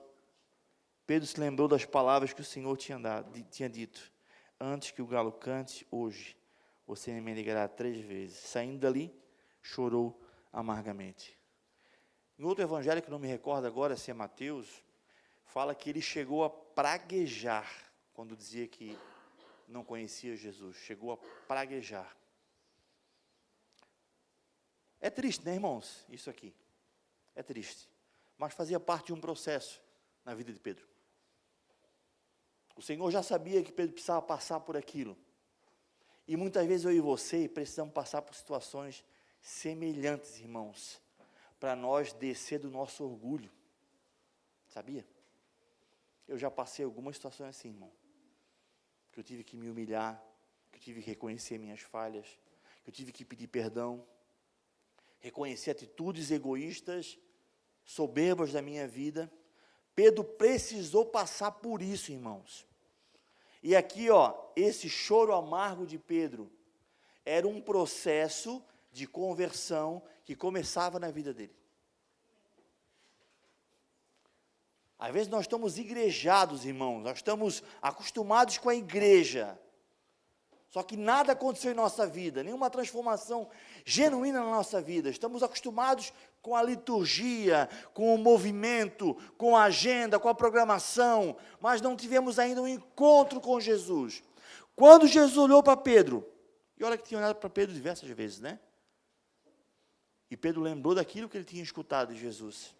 Pedro se lembrou das palavras que o Senhor tinha dito: antes que o galo cante hoje, você me negará 3 vezes. Saindo dali, chorou amargamente. Em outro evangelho, que não me recordo agora se é Mateus, fala que ele chegou a praguejar, quando dizia que não conhecia Jesus, chegou a praguejar. É triste, né, irmãos? Isso aqui, é triste, mas fazia parte de um processo na vida de Pedro. O Senhor já sabia que Pedro precisava passar por aquilo, e muitas vezes eu e você precisamos passar por situações semelhantes, irmãos, para nós descer do nosso orgulho, sabia? Eu já passei algumas situações assim, irmão, que eu tive que me humilhar, que eu tive que reconhecer minhas falhas, que eu tive que pedir perdão, reconhecer atitudes egoístas, soberbas da minha vida. Pedro precisou passar por isso, irmãos. E aqui, ó, esse choro amargo de Pedro era um processo de conversão que começava na vida dele. Às vezes nós estamos igrejados, irmãos, nós estamos acostumados com a igreja, só que nada aconteceu em nossa vida, nenhuma transformação genuína na nossa vida. Estamos acostumados com a liturgia, com o movimento, com a agenda, com a programação, mas não tivemos ainda um encontro com Jesus. Quando Jesus olhou para Pedro, e olha que tinha olhado para Pedro diversas vezes, né? E Pedro lembrou daquilo que ele tinha escutado de Jesus.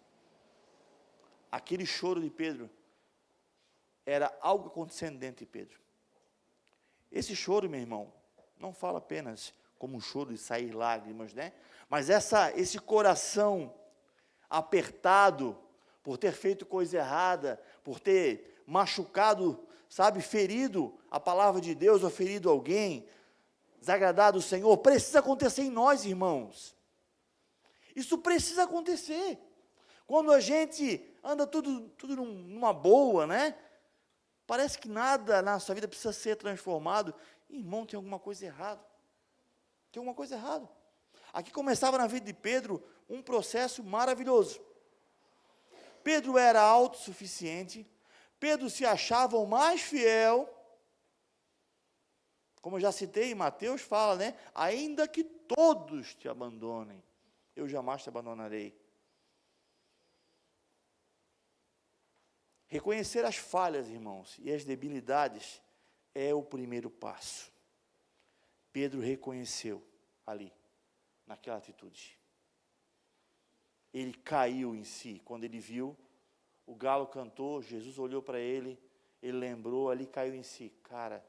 Aquele choro de Pedro era algo acontecendo dentro de Pedro. Esse choro, meu irmão, não fala apenas como um choro de sair lágrimas, né? Mas esse coração apertado, por ter feito coisa errada, por ter machucado, sabe, ferido a palavra de Deus, ou ferido alguém, desagradado o Senhor, precisa acontecer em nós, irmãos. Isso precisa acontecer. Quando a gente anda tudo numa boa, né? Parece que nada na nossa vida precisa ser transformado. Irmão, tem alguma coisa errada. Tem alguma coisa errada. Aqui começava na vida de Pedro um processo maravilhoso. Pedro era autossuficiente. Pedro se achava o mais fiel. Como eu já citei, Mateus fala, né? Ainda que todos te abandonem, eu jamais te abandonarei. Reconhecer as falhas, irmãos, e as debilidades é o primeiro passo. Pedro reconheceu ali, naquela atitude. Ele caiu em si, quando ele viu, o galo cantou, Jesus olhou para ele lembrou, ali caiu em si. Cara,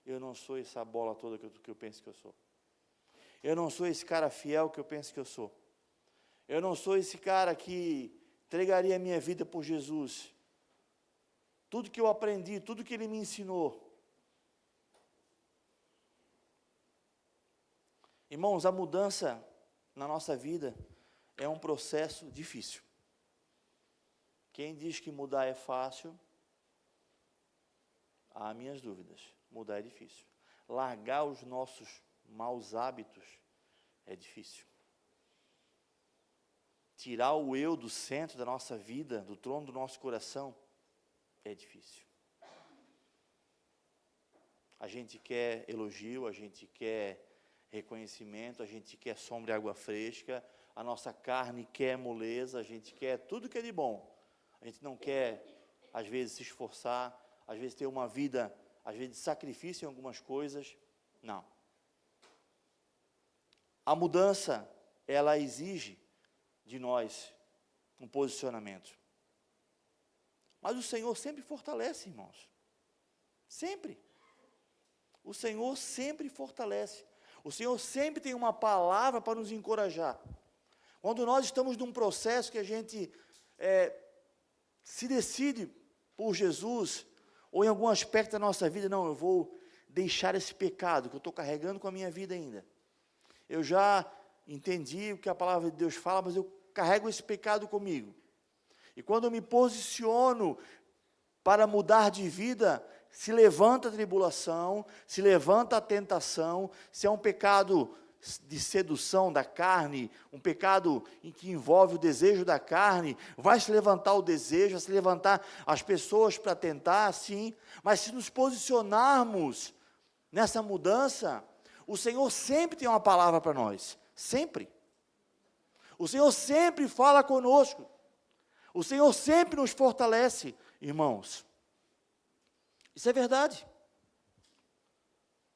eu não sou essa bola toda que eu penso que eu sou. Eu não sou esse cara fiel que eu penso que eu sou. Eu não sou esse cara que entregaria a minha vida por Jesus. Tudo que eu aprendi, tudo que Ele me ensinou. Irmãos, a mudança na nossa vida é um processo difícil. Quem diz que mudar é fácil, há minhas dúvidas. Mudar é difícil. Largar os nossos maus hábitos é difícil. Tirar o eu do centro da nossa vida, do trono do nosso coração, é difícil. A gente quer elogio, a gente quer reconhecimento, a gente quer sombra e água fresca, a nossa carne quer moleza, a gente quer tudo que é de bom. A gente não quer, às vezes, se esforçar, às vezes ter uma vida, às vezes, de sacrifício em algumas coisas. Não. A mudança, ela exige de nós um posicionamento. Mas o Senhor sempre fortalece, irmãos. Sempre. O Senhor sempre fortalece. O Senhor sempre tem uma palavra para nos encorajar. Quando nós estamos num processo que a gente se decide por Jesus, ou em algum aspecto da nossa vida, não, eu vou deixar esse pecado que eu estou carregando com a minha vida ainda. Eu já entendi o que a palavra de Deus fala, mas eu carrego esse pecado comigo. E quando eu me posiciono para mudar de vida, se levanta a tribulação, se levanta a tentação, se é um pecado de sedução da carne, um pecado em que envolve o desejo da carne, vai se levantar o desejo, vai se levantar as pessoas para tentar, sim, mas se nos posicionarmos nessa mudança, o Senhor sempre tem uma palavra para nós, sempre. O Senhor sempre fala conosco, o Senhor sempre nos fortalece, irmãos. Isso é verdade.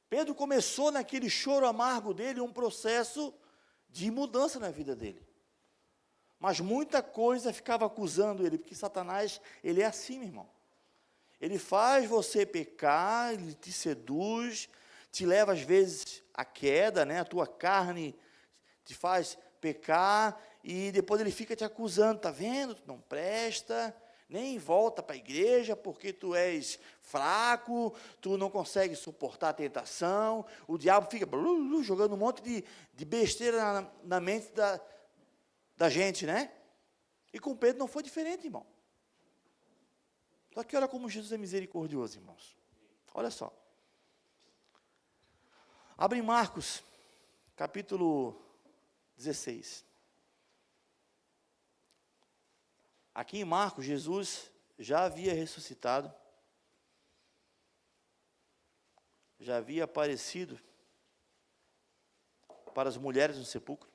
Pedro começou naquele choro amargo dele, um processo de mudança na vida dele. Mas muita coisa ficava acusando ele, porque Satanás, ele é assim, meu irmão. Ele faz você pecar, ele te seduz, te leva às vezes à queda, né? A tua carne te faz pecar, e depois ele fica te acusando, tá vendo? Tu não presta, nem volta para a igreja, porque tu és fraco, tu não consegue suportar a tentação, o diabo fica jogando um monte de besteira na mente da gente, né? E com Pedro não foi diferente, irmão. Só que olha como Jesus é misericordioso, irmãos. Olha só. Abre em Marcos, capítulo 16. Aqui em Marcos, Jesus já havia ressuscitado, já havia aparecido para as mulheres no sepulcro.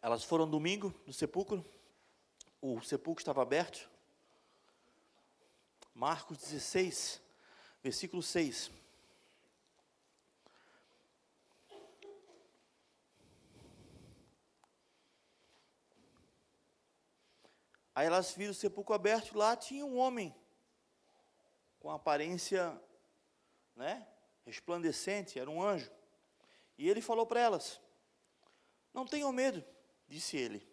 Elas foram domingo no sepulcro, o sepulcro estava aberto. Marcos 16, versículo 6. Aí elas viram o sepulcro aberto, lá tinha um homem, com aparência, né, resplandecente, era um anjo. E ele falou para elas: não tenham medo, disse ele.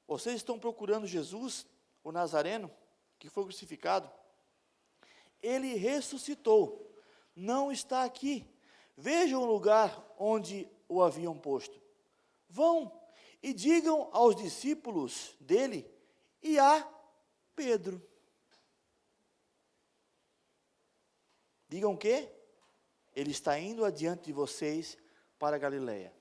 Vocês estão procurando Jesus, o Nazareno, que foi crucificado? Ele ressuscitou, não está aqui. Vejam o lugar onde o haviam posto. Vão e digam aos discípulos dele e a Pedro. Digam que ele está indo adiante de vocês para a Galileia.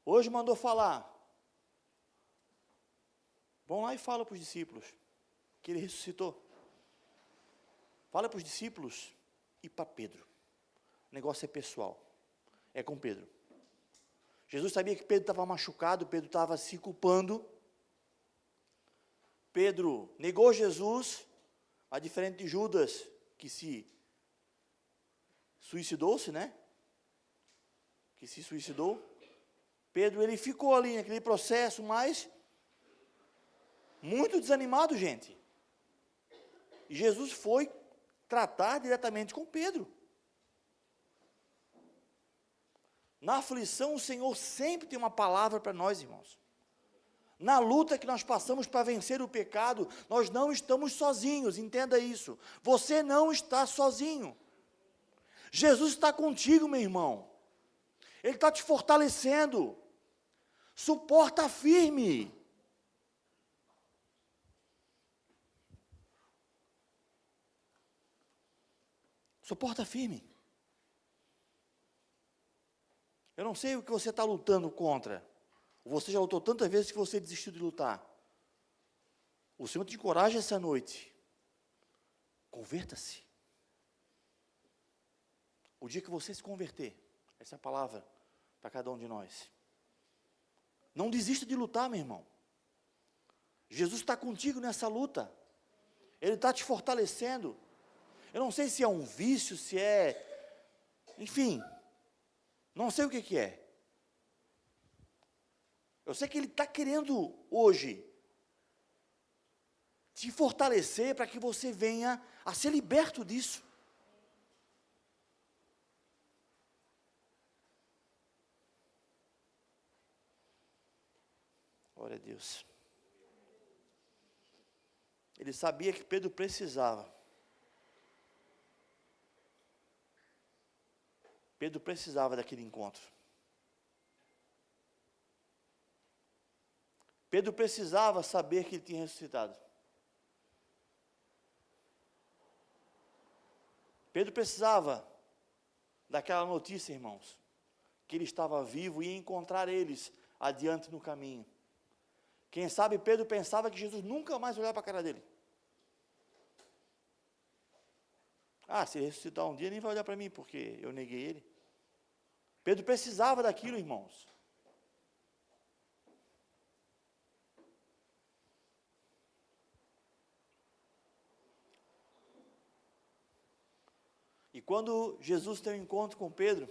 Hoje mandou falar. Vão lá e fala para os discípulos que ele ressuscitou. Fala para os discípulos e para Pedro. O negócio é pessoal. É com Pedro. Jesus sabia que Pedro estava machucado, Pedro estava se culpando. Pedro negou Jesus, a diferente de Judas, que se suicidou-se, né? Que se suicidou. Pedro, ele ficou ali naquele processo, mas muito desanimado, gente. E Jesus foi tratar diretamente com Pedro. Na aflição, o Senhor sempre tem uma palavra para nós, irmãos. Na luta que nós passamos para vencer o pecado, nós não estamos sozinhos, entenda isso. Você não está sozinho. Jesus está contigo, meu irmão. Ele está te fortalecendo. Suporta firme. Suporta firme. Eu não sei o que você está lutando contra. Você já lutou tantas vezes que você desistiu de lutar. O Senhor te encoraja essa noite. Converta-se. O dia que você se converter, essa é a palavra para cada um de nós. Não desista de lutar, meu irmão. Jesus está contigo nessa luta. Ele está te fortalecendo. Eu não sei se é um vício, se é... Enfim, não sei o que é. Eu sei que Ele está querendo hoje te fortalecer para que você venha a ser liberto disso. Glória a Deus. Ele sabia que Pedro precisava. Pedro precisava daquele encontro. Pedro precisava saber que ele tinha ressuscitado. Pedro precisava daquela notícia, irmãos, que ele estava vivo e ia encontrar eles adiante no caminho. Quem sabe Pedro pensava que Jesus nunca mais olhava para a cara dele. Ah, se ele ressuscitar um dia, nem vai olhar para mim, porque eu neguei ele. Pedro precisava daquilo, irmãos. E quando Jesus tem um encontro com Pedro,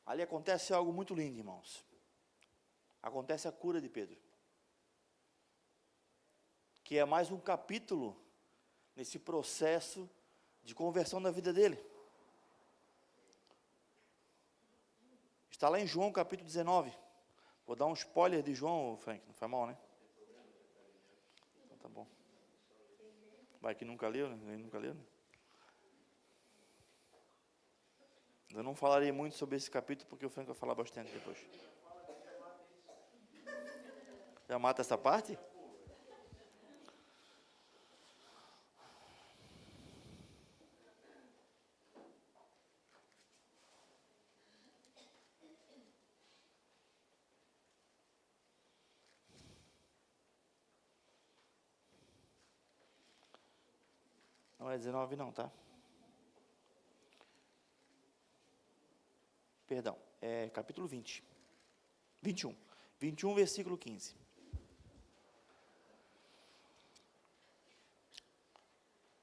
ali acontece algo muito lindo, irmãos. Acontece a cura de Pedro. Que é mais um capítulo nesse processo de conversão da vida dele. Está lá em João capítulo 19. Vou dar um spoiler de João, Frank, não foi mal, né? Então tá bom. Vai que nunca leu, né? Ele nunca leu, né? Eu não falarei muito sobre esse capítulo, porque o Frank vai falar bastante depois. Já mata essa parte? Não é 19 não, tá? Perdão, é capítulo 20. 21. 21, versículo 15.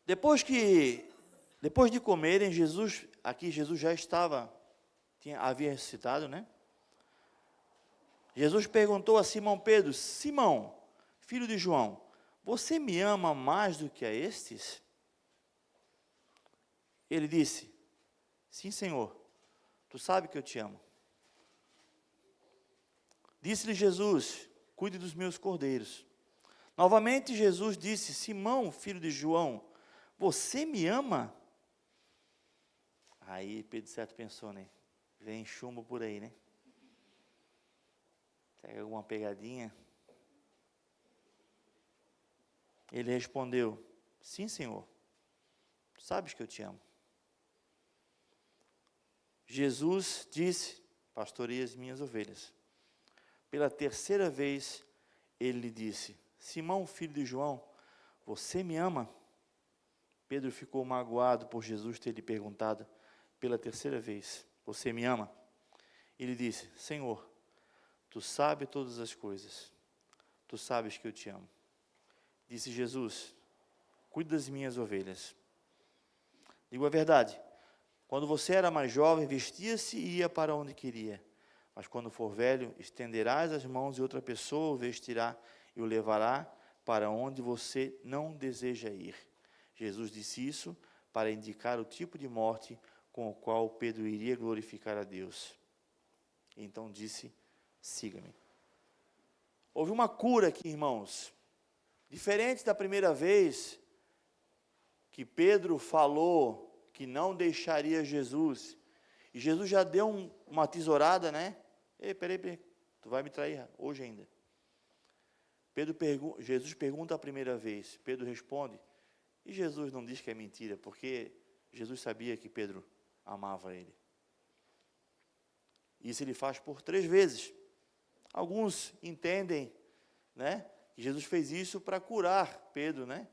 Depois de comerem, Jesus já havia ressuscitado, né? Jesus perguntou a Simão Pedro: Simão, filho de João, você me ama mais do que a estes? Ele disse: sim, Senhor, tu sabe que eu te amo. Disse-lhe Jesus: cuide dos meus cordeiros. Novamente Jesus disse: Simão, filho de João, você me ama? Aí Pedro certo pensou, né? Vem chumbo por aí, né? Pega alguma pegadinha. Ele respondeu: sim, Senhor, tu sabes que eu te amo. Jesus disse: pastoreia as minhas ovelhas. Pela terceira vez, ele lhe disse: Simão, filho de João, você me ama? Pedro ficou magoado por Jesus ter lhe perguntado pela terceira vez: você me ama? Ele disse: Senhor, tu sabes todas as coisas, tu sabes que eu te amo. Disse Jesus: cuida das minhas ovelhas. Digo a verdade, quando você era mais jovem, vestia-se e ia para onde queria. Mas quando for velho, estenderás as mãos e outra pessoa o vestirá e o levará para onde você não deseja ir. Jesus disse isso para indicar o tipo de morte com o qual Pedro iria glorificar a Deus. Então disse: siga-me. Houve uma cura aqui, irmãos. Diferente da primeira vez que Pedro falou que não deixaria Jesus, e Jesus já deu uma tesourada, né? Ei, peraí, tu vai me trair hoje ainda. Jesus pergunta a primeira vez, Pedro responde, e Jesus não diz que é mentira, porque Jesus sabia que Pedro amava ele. Isso ele faz por 3 vezes. Alguns entendem, né, que Jesus fez isso para curar Pedro, né,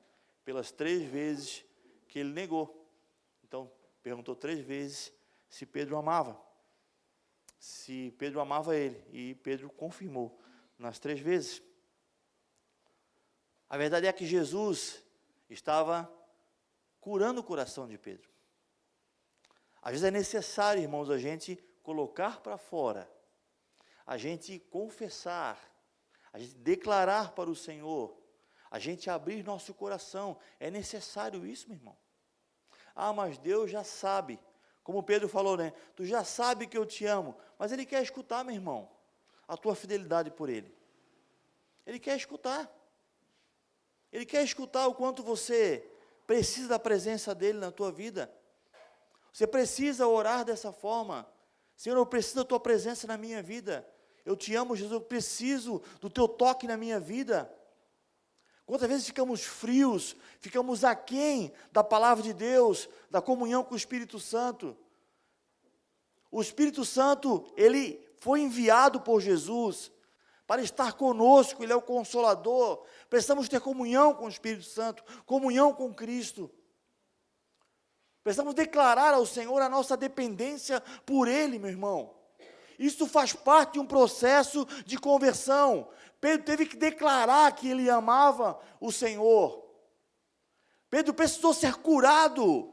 pelas 3 vezes que ele negou. Então, perguntou 3 vezes se Pedro amava. Se Pedro amava ele, e Pedro confirmou nas 3 vezes. A verdade é que Jesus estava curando o coração de Pedro. Às vezes é necessário, irmãos, a gente colocar para fora, a gente confessar, a gente declarar para o Senhor, a gente abrir nosso coração. É necessário isso, meu irmão. Ah, mas Deus já sabe. Como Pedro falou, né? Tu já sabe que eu te amo. Mas Ele quer escutar, meu irmão, a tua fidelidade por Ele. Ele quer escutar. Ele quer escutar o quanto você precisa da presença dEle na tua vida. Você precisa orar dessa forma. Senhor, eu preciso da tua presença na minha vida. Eu te amo, Jesus, eu preciso do teu toque na minha vida. Quantas vezes ficamos frios, ficamos aquém da palavra de Deus, da comunhão com o Espírito Santo. O Espírito Santo, ele foi enviado por Jesus para estar conosco, ele é o Consolador. Precisamos ter comunhão com o Espírito Santo, comunhão com Cristo. Precisamos declarar ao Senhor a nossa dependência por Ele, meu irmão. Isso faz parte de um processo de conversão. Pedro teve que declarar que ele amava o Senhor. Pedro precisou ser curado.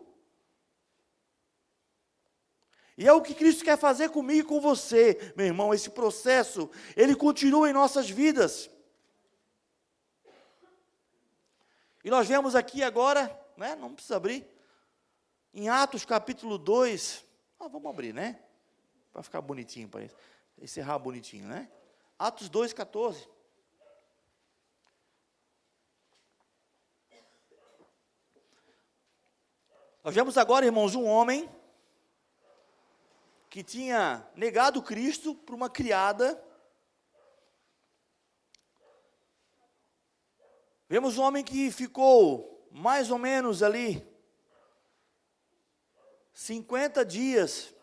E é o que Cristo quer fazer comigo e com você, meu irmão. Esse processo, ele continua em nossas vidas. E nós vemos aqui agora, né, não precisa abrir, em Atos capítulo 2, vamos abrir, né? Para ficar bonitinho, para encerrar bonitinho, né? Atos 2,14. Nós vemos agora, irmãos, um homem que tinha negado Cristo para uma criada. Vemos um homem que ficou mais ou menos ali 50 dias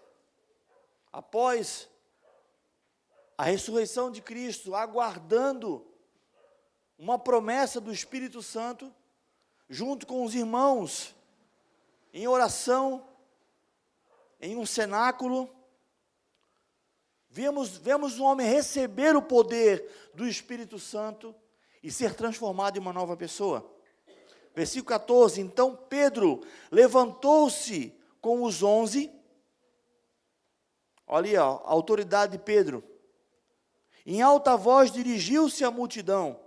após a ressurreição de Cristo, aguardando uma promessa do Espírito Santo, junto com os irmãos, em oração, em um cenáculo. Vemos um homem receber o poder do Espírito Santo e ser transformado em uma nova pessoa. Versículo 14, então Pedro levantou-se com os 11, olha aí, a autoridade de Pedro, em alta voz dirigiu-se à multidão: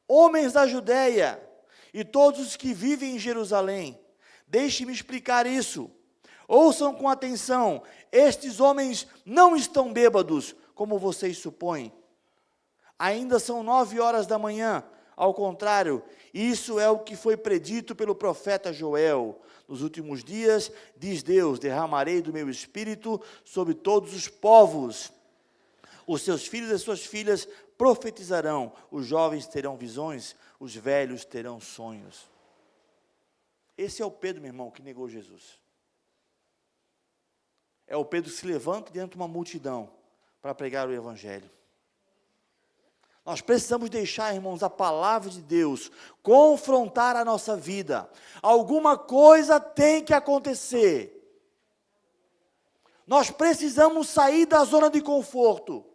homens da Judéia e todos os que vivem em Jerusalém, deixe-me explicar isso. Ouçam com atenção, estes homens não estão bêbados, como vocês supõem. Ainda são 9 horas da manhã, ao contrário, isso é o que foi predito pelo profeta Joel. Nos últimos dias, diz Deus, derramarei do meu espírito sobre todos os povos. Os seus filhos e suas filhas profetizarão, os jovens terão visões, os velhos terão sonhos. Esse é o Pedro, meu irmão, que negou Jesus. É o Pedro que se levanta diante de uma multidão para pregar o Evangelho. Nós precisamos deixar, irmãos, a palavra de Deus confrontar a nossa vida. Alguma coisa tem que acontecer. Nós precisamos sair da zona de conforto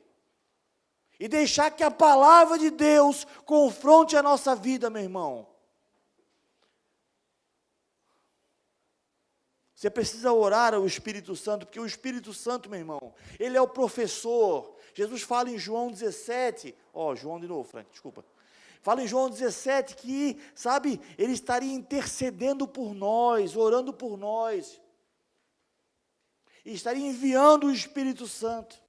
e deixar que a palavra de Deus confronte a nossa vida, meu irmão. Você precisa orar ao Espírito Santo, porque o Espírito Santo, meu irmão, ele é o professor. Jesus fala em João 17, João de novo, Frank, desculpa. Fala em João 17 que, sabe, ele estaria intercedendo por nós, orando por nós. E estaria enviando o Espírito Santo.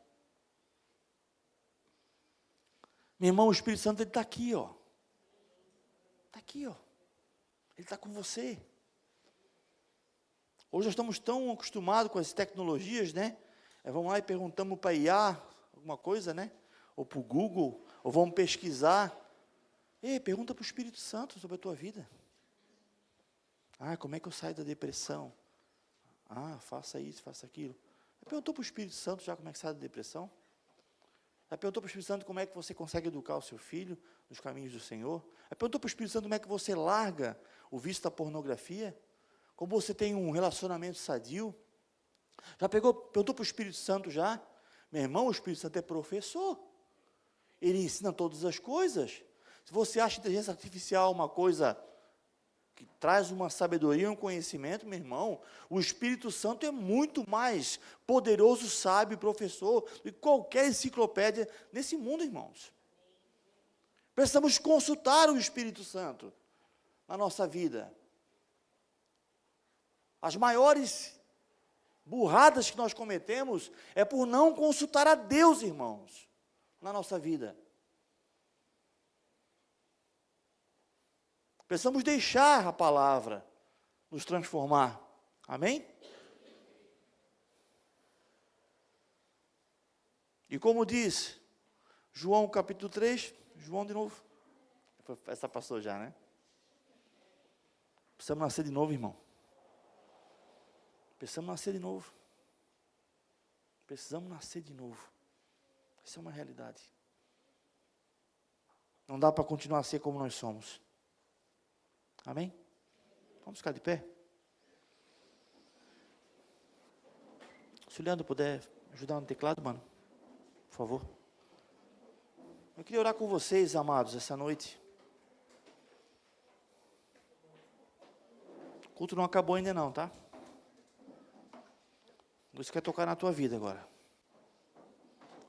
Meu irmão, o Espírito Santo, ele está aqui, ó. Está aqui, ó. Ele está com você. Hoje nós estamos tão acostumados com as tecnologias, né? Vamos lá e perguntamos para a IA alguma coisa, né? Ou para o Google, ou vamos pesquisar. Pergunta para o Espírito Santo sobre a tua vida. Como é que eu saio da depressão? Faça isso, faça aquilo. Perguntou para o Espírito Santo já como é que sai da depressão? Já perguntou para o Espírito Santo como é que você consegue educar o seu filho nos caminhos do Senhor? Já perguntou para o Espírito Santo como é que você larga o vício da pornografia? Como você tem um relacionamento sadio? Perguntou para o Espírito Santo já? Meu irmão, o Espírito Santo é professor. Ele ensina todas as coisas. Se você acha inteligência artificial uma coisa que traz uma sabedoria, um conhecimento, meu irmão, o Espírito Santo é muito mais poderoso, sábio, professor, do que qualquer enciclopédia nesse mundo, irmãos. Precisamos consultar o Espírito Santo na nossa vida. As maiores burradas que nós cometemos é por não consultar a Deus, irmãos, na nossa vida. Precisamos deixar a palavra nos transformar. Amém? E como diz João capítulo 3, João de novo. Essa passou já, né? Precisamos nascer de novo, irmão. Precisamos nascer de novo. Precisamos nascer de novo. Isso é uma realidade. Não dá para continuar a ser como nós somos. Amém? Vamos ficar de pé? Se o Leandro puder ajudar no teclado, mano, por favor. Eu queria orar com vocês, amados, essa noite. O culto não acabou ainda não, tá? Deus quer tocar na tua vida agora.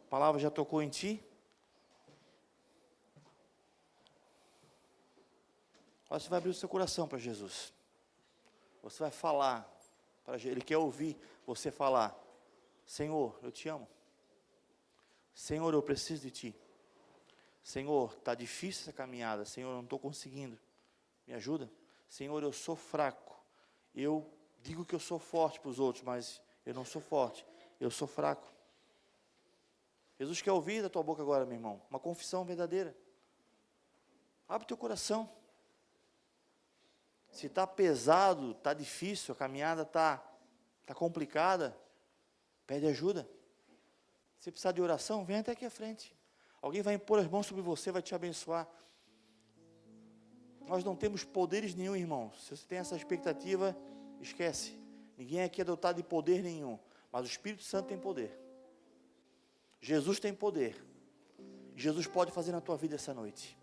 A palavra já tocou em ti. Agora você vai abrir o seu coração para Jesus. Você vai falar para Jesus. Ele quer ouvir você falar: Senhor, eu te amo. Senhor, eu preciso de ti. Senhor, está difícil essa caminhada. Senhor, eu não estou conseguindo. Me ajuda. Senhor, eu sou fraco. Eu digo que eu sou forte para os outros, mas eu não sou forte, eu sou fraco. Jesus quer ouvir da tua boca agora, meu irmão, uma confissão verdadeira. Abre teu coração. Se está pesado, está difícil, a caminhada está complicada, pede ajuda. Se precisar de oração, vem até aqui à frente. Alguém vai impor as mãos sobre você, vai te abençoar. Nós não temos poderes nenhum, irmão. Se você tem essa expectativa, esquece. Ninguém aqui é dotado de poder nenhum, mas o Espírito Santo tem poder. Jesus tem poder. Jesus pode fazer na tua vida essa noite.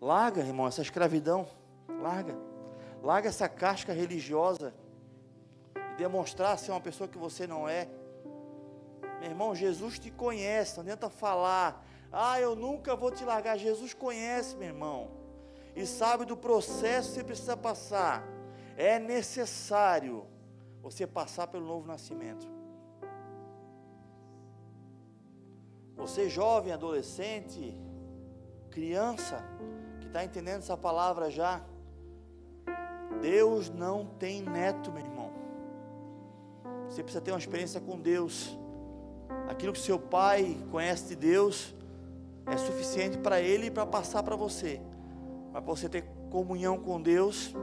Larga, irmão, essa escravidão. Larga essa casca religiosa de demonstrar ser uma pessoa que você não é. Meu irmão, Jesus te conhece. Não adianta falar: eu nunca vou te largar. Jesus conhece, meu irmão, e sabe do processo que você precisa passar. É necessário você passar pelo novo nascimento. Você jovem, adolescente, criança, que está entendendo essa palavra já, Deus não tem neto, meu irmão. Você precisa ter uma experiência com Deus. Aquilo que seu pai conhece de Deus é suficiente para ele e para passar para você. Mas para você ter comunhão com Deus,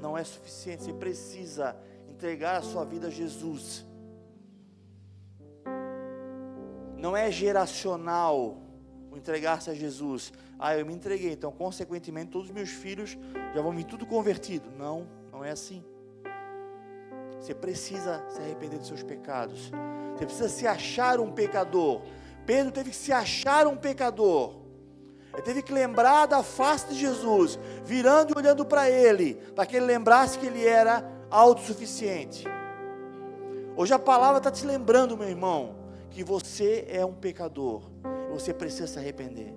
não é suficiente. Você precisa entregar a sua vida a Jesus. Não é geracional o entregar-se a Jesus. Eu me entreguei, então consequentemente todos os meus filhos já vão vir tudo convertido. Não, não é assim. Você precisa se arrepender dos seus pecados. Você precisa se achar um pecador. Pedro teve que se achar um pecador. Ele teve que lembrar da face de Jesus, virando e olhando para ele, para que ele lembrasse que ele era autossuficiente. Hoje a palavra está te lembrando, meu irmão, que você é um pecador. E você precisa se arrepender.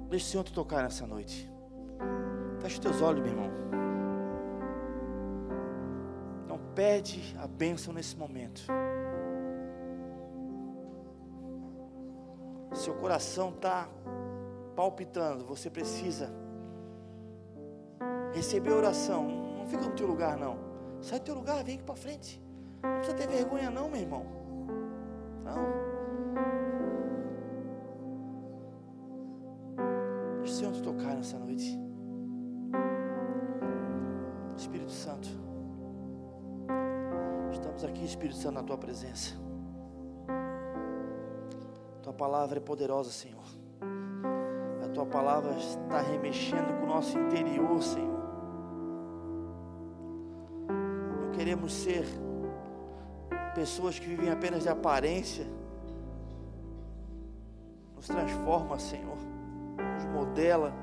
Deixa o Senhor te tocar nessa noite. Feche os teus olhos, meu irmão. Não pede a bênção nesse momento. Seu coração está palpitando. Você precisa receber a oração. Não fica no teu lugar, não. Sai do teu lugar, vem aqui para frente. Não precisa ter vergonha, não, meu irmão. Não. Deixa o Senhor te tocar nessa noite. Espírito Santo, estamos aqui, Espírito Santo, na Tua presença. Tua palavra é poderosa, Senhor. A Tua palavra está remexendo com o nosso interior, Senhor. Não queremos ser pessoas que vivem apenas de aparência. Nos transforma, Senhor. Nos modela.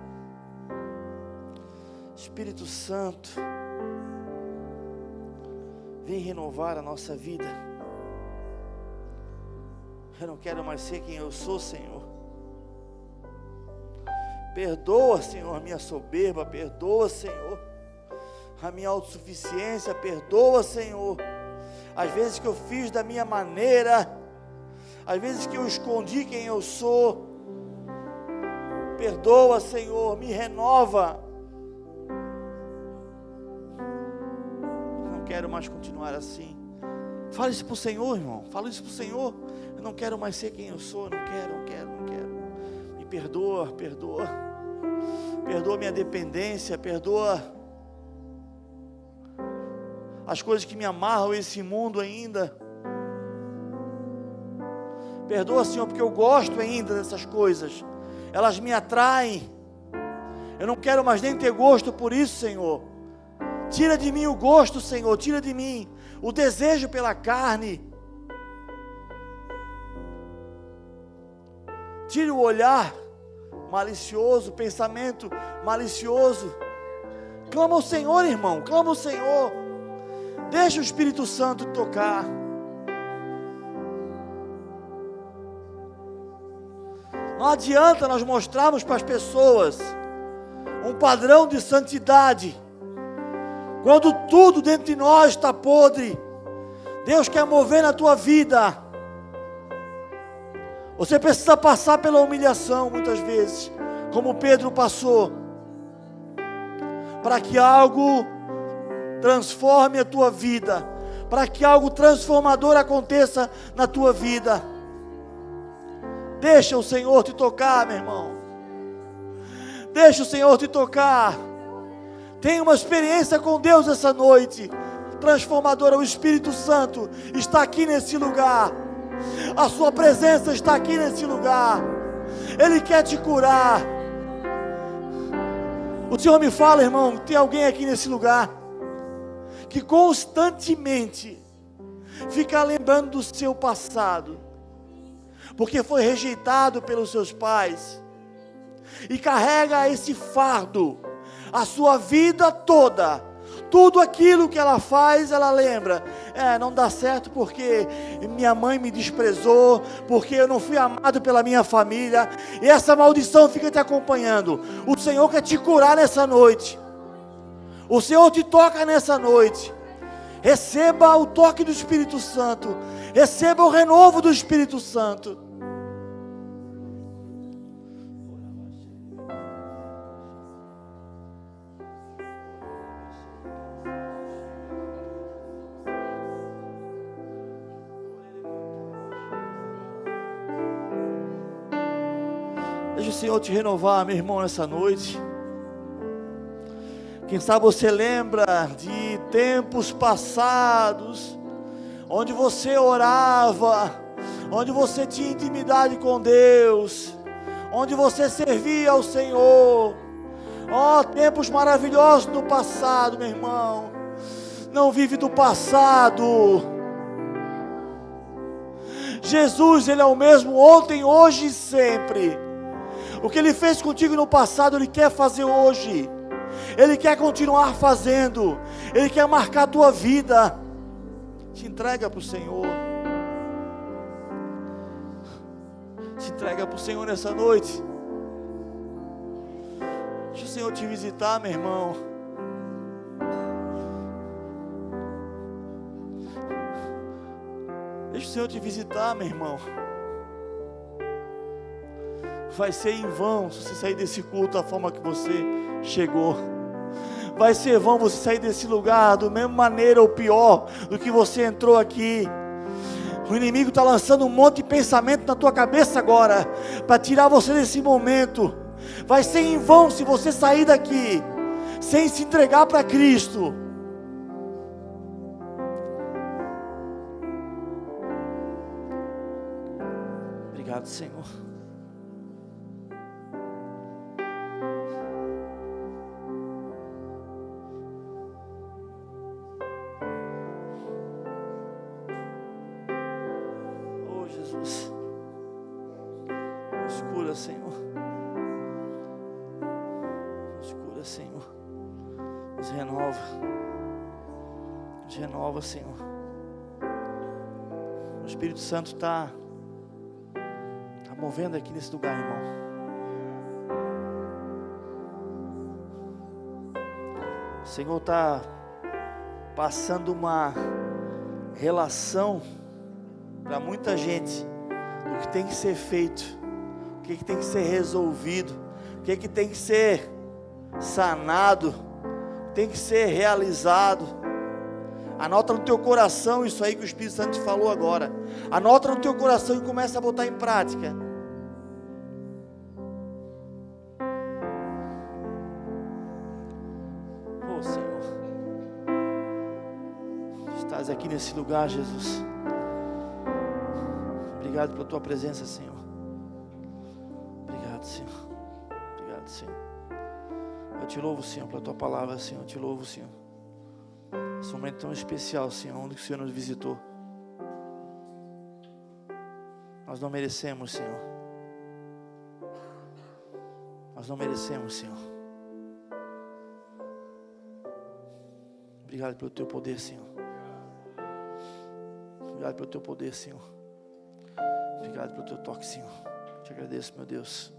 Espírito Santo, vem renovar a nossa vida. Eu não quero mais ser quem eu sou, Senhor. Perdoa, Senhor, a minha soberba. Perdoa, Senhor, a minha autossuficiência. Perdoa, Senhor, às vezes que eu fiz da minha maneira, às vezes que eu escondi quem eu sou. Perdoa, Senhor, me renova. Não quero mais continuar assim. Fala isso para o Senhor, irmão. Fala isso para o Senhor. Eu não quero mais ser quem eu sou. Não quero. Me perdoa. Perdoa minha dependência. Perdoa as coisas que me amarram a esse mundo ainda. Perdoa, Senhor, porque eu gosto ainda dessas coisas. Elas me atraem. Eu não quero mais nem ter gosto por isso, Senhor. Tira de mim o gosto, Senhor. Tira de mim o desejo pela carne. Tire o olhar malicioso, o pensamento malicioso. Clama ao Senhor, irmão. Clama ao Senhor. Deixa o Espírito Santo tocar. Não adianta nós mostrarmos para as pessoas um padrão de santidade, quando tudo dentro de nós está podre. Deus quer mover na tua vida. Você precisa passar pela humilhação muitas vezes, como Pedro passou, para que algo transforme a tua vida, para que algo transformador aconteça na tua vida. Deixa o Senhor te tocar, meu irmão. Deixa o Senhor te tocar. Tenha uma experiência com Deus essa noite transformadora. O Espírito Santo está aqui nesse lugar. A sua presença está aqui nesse lugar. Ele quer te curar. O Senhor me fala, irmão, tem alguém aqui nesse lugar que constantemente fica lembrando do seu passado, porque foi rejeitado pelos seus pais, e carrega esse fardo a sua vida toda, Tudo aquilo que ela faz, ela lembra. Não dá certo porque minha mãe me desprezou, porque eu não fui amado pela minha família, e essa maldição fica te acompanhando. O Senhor quer te curar nessa noite. O Senhor te toca nessa noite. Receba o toque do Espírito Santo. Receba o renovo do Espírito Santo. Deixa o Senhor te renovar, meu irmão, nessa noite. Quem sabe você lembra de tempos passados, onde você orava, onde você tinha intimidade com Deus, onde você servia ao Senhor. Tempos maravilhosos no passado, meu irmão. Não vive do passado. Jesus, Ele é o mesmo ontem, hoje e sempre. O que Ele fez contigo no passado, Ele quer fazer hoje. Ele quer continuar fazendo. Ele quer marcar a tua vida. Te entrega para o Senhor. Te entrega para o Senhor nessa noite. Deixa o Senhor te visitar, meu irmão. Deixa o Senhor te visitar, meu irmão. Vai ser em vão se você sair desse culto da forma que você chegou. Vai ser vão você sair desse lugar da mesma maneira ou pior do que você entrou aqui. O inimigo está lançando um monte de pensamento na tua cabeça agora, para tirar você desse momento. Vai ser em vão se você sair daqui sem se entregar para Cristo. Obrigado, Senhor. Nos cura, Senhor. Nos cura, Senhor. Nos renova. Nos renova, Senhor. O Espírito Santo está movendo aqui nesse lugar, irmão. O Senhor está passando uma relação para muita gente do que tem que ser feito, o que tem que ser resolvido, o que tem que ser sanado, tem que ser realizado. Anota no teu coração isso aí que o Espírito Santo te falou agora. Anota no teu coração e começa a botar em prática. Oh, Senhor, estás aqui nesse lugar, Jesus. Obrigado pela tua presença, Senhor. Obrigado, Senhor. Obrigado, Senhor. Eu te louvo, Senhor, pela tua palavra, Senhor. Eu te louvo, Senhor. Esse momento tão especial, Senhor, onde o Senhor nos visitou. Nós não merecemos, Senhor. Nós não merecemos, Senhor. Obrigado pelo teu poder, Senhor. Obrigado pelo teu poder, Senhor. Obrigado pelo teu toque, Senhor. Te agradeço, meu Deus.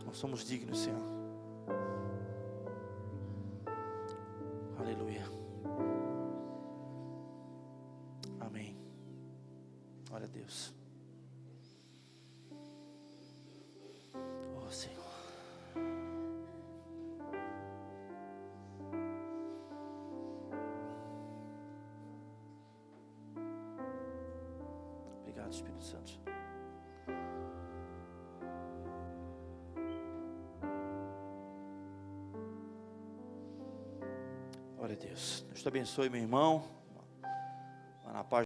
Nós somos dignos, Senhor. Aleluia. Amém. Glória a Deus. Oh, Senhor. Obrigado, Espírito Santo. Glória a Deus. Deus te abençoe, meu irmão. Na paz.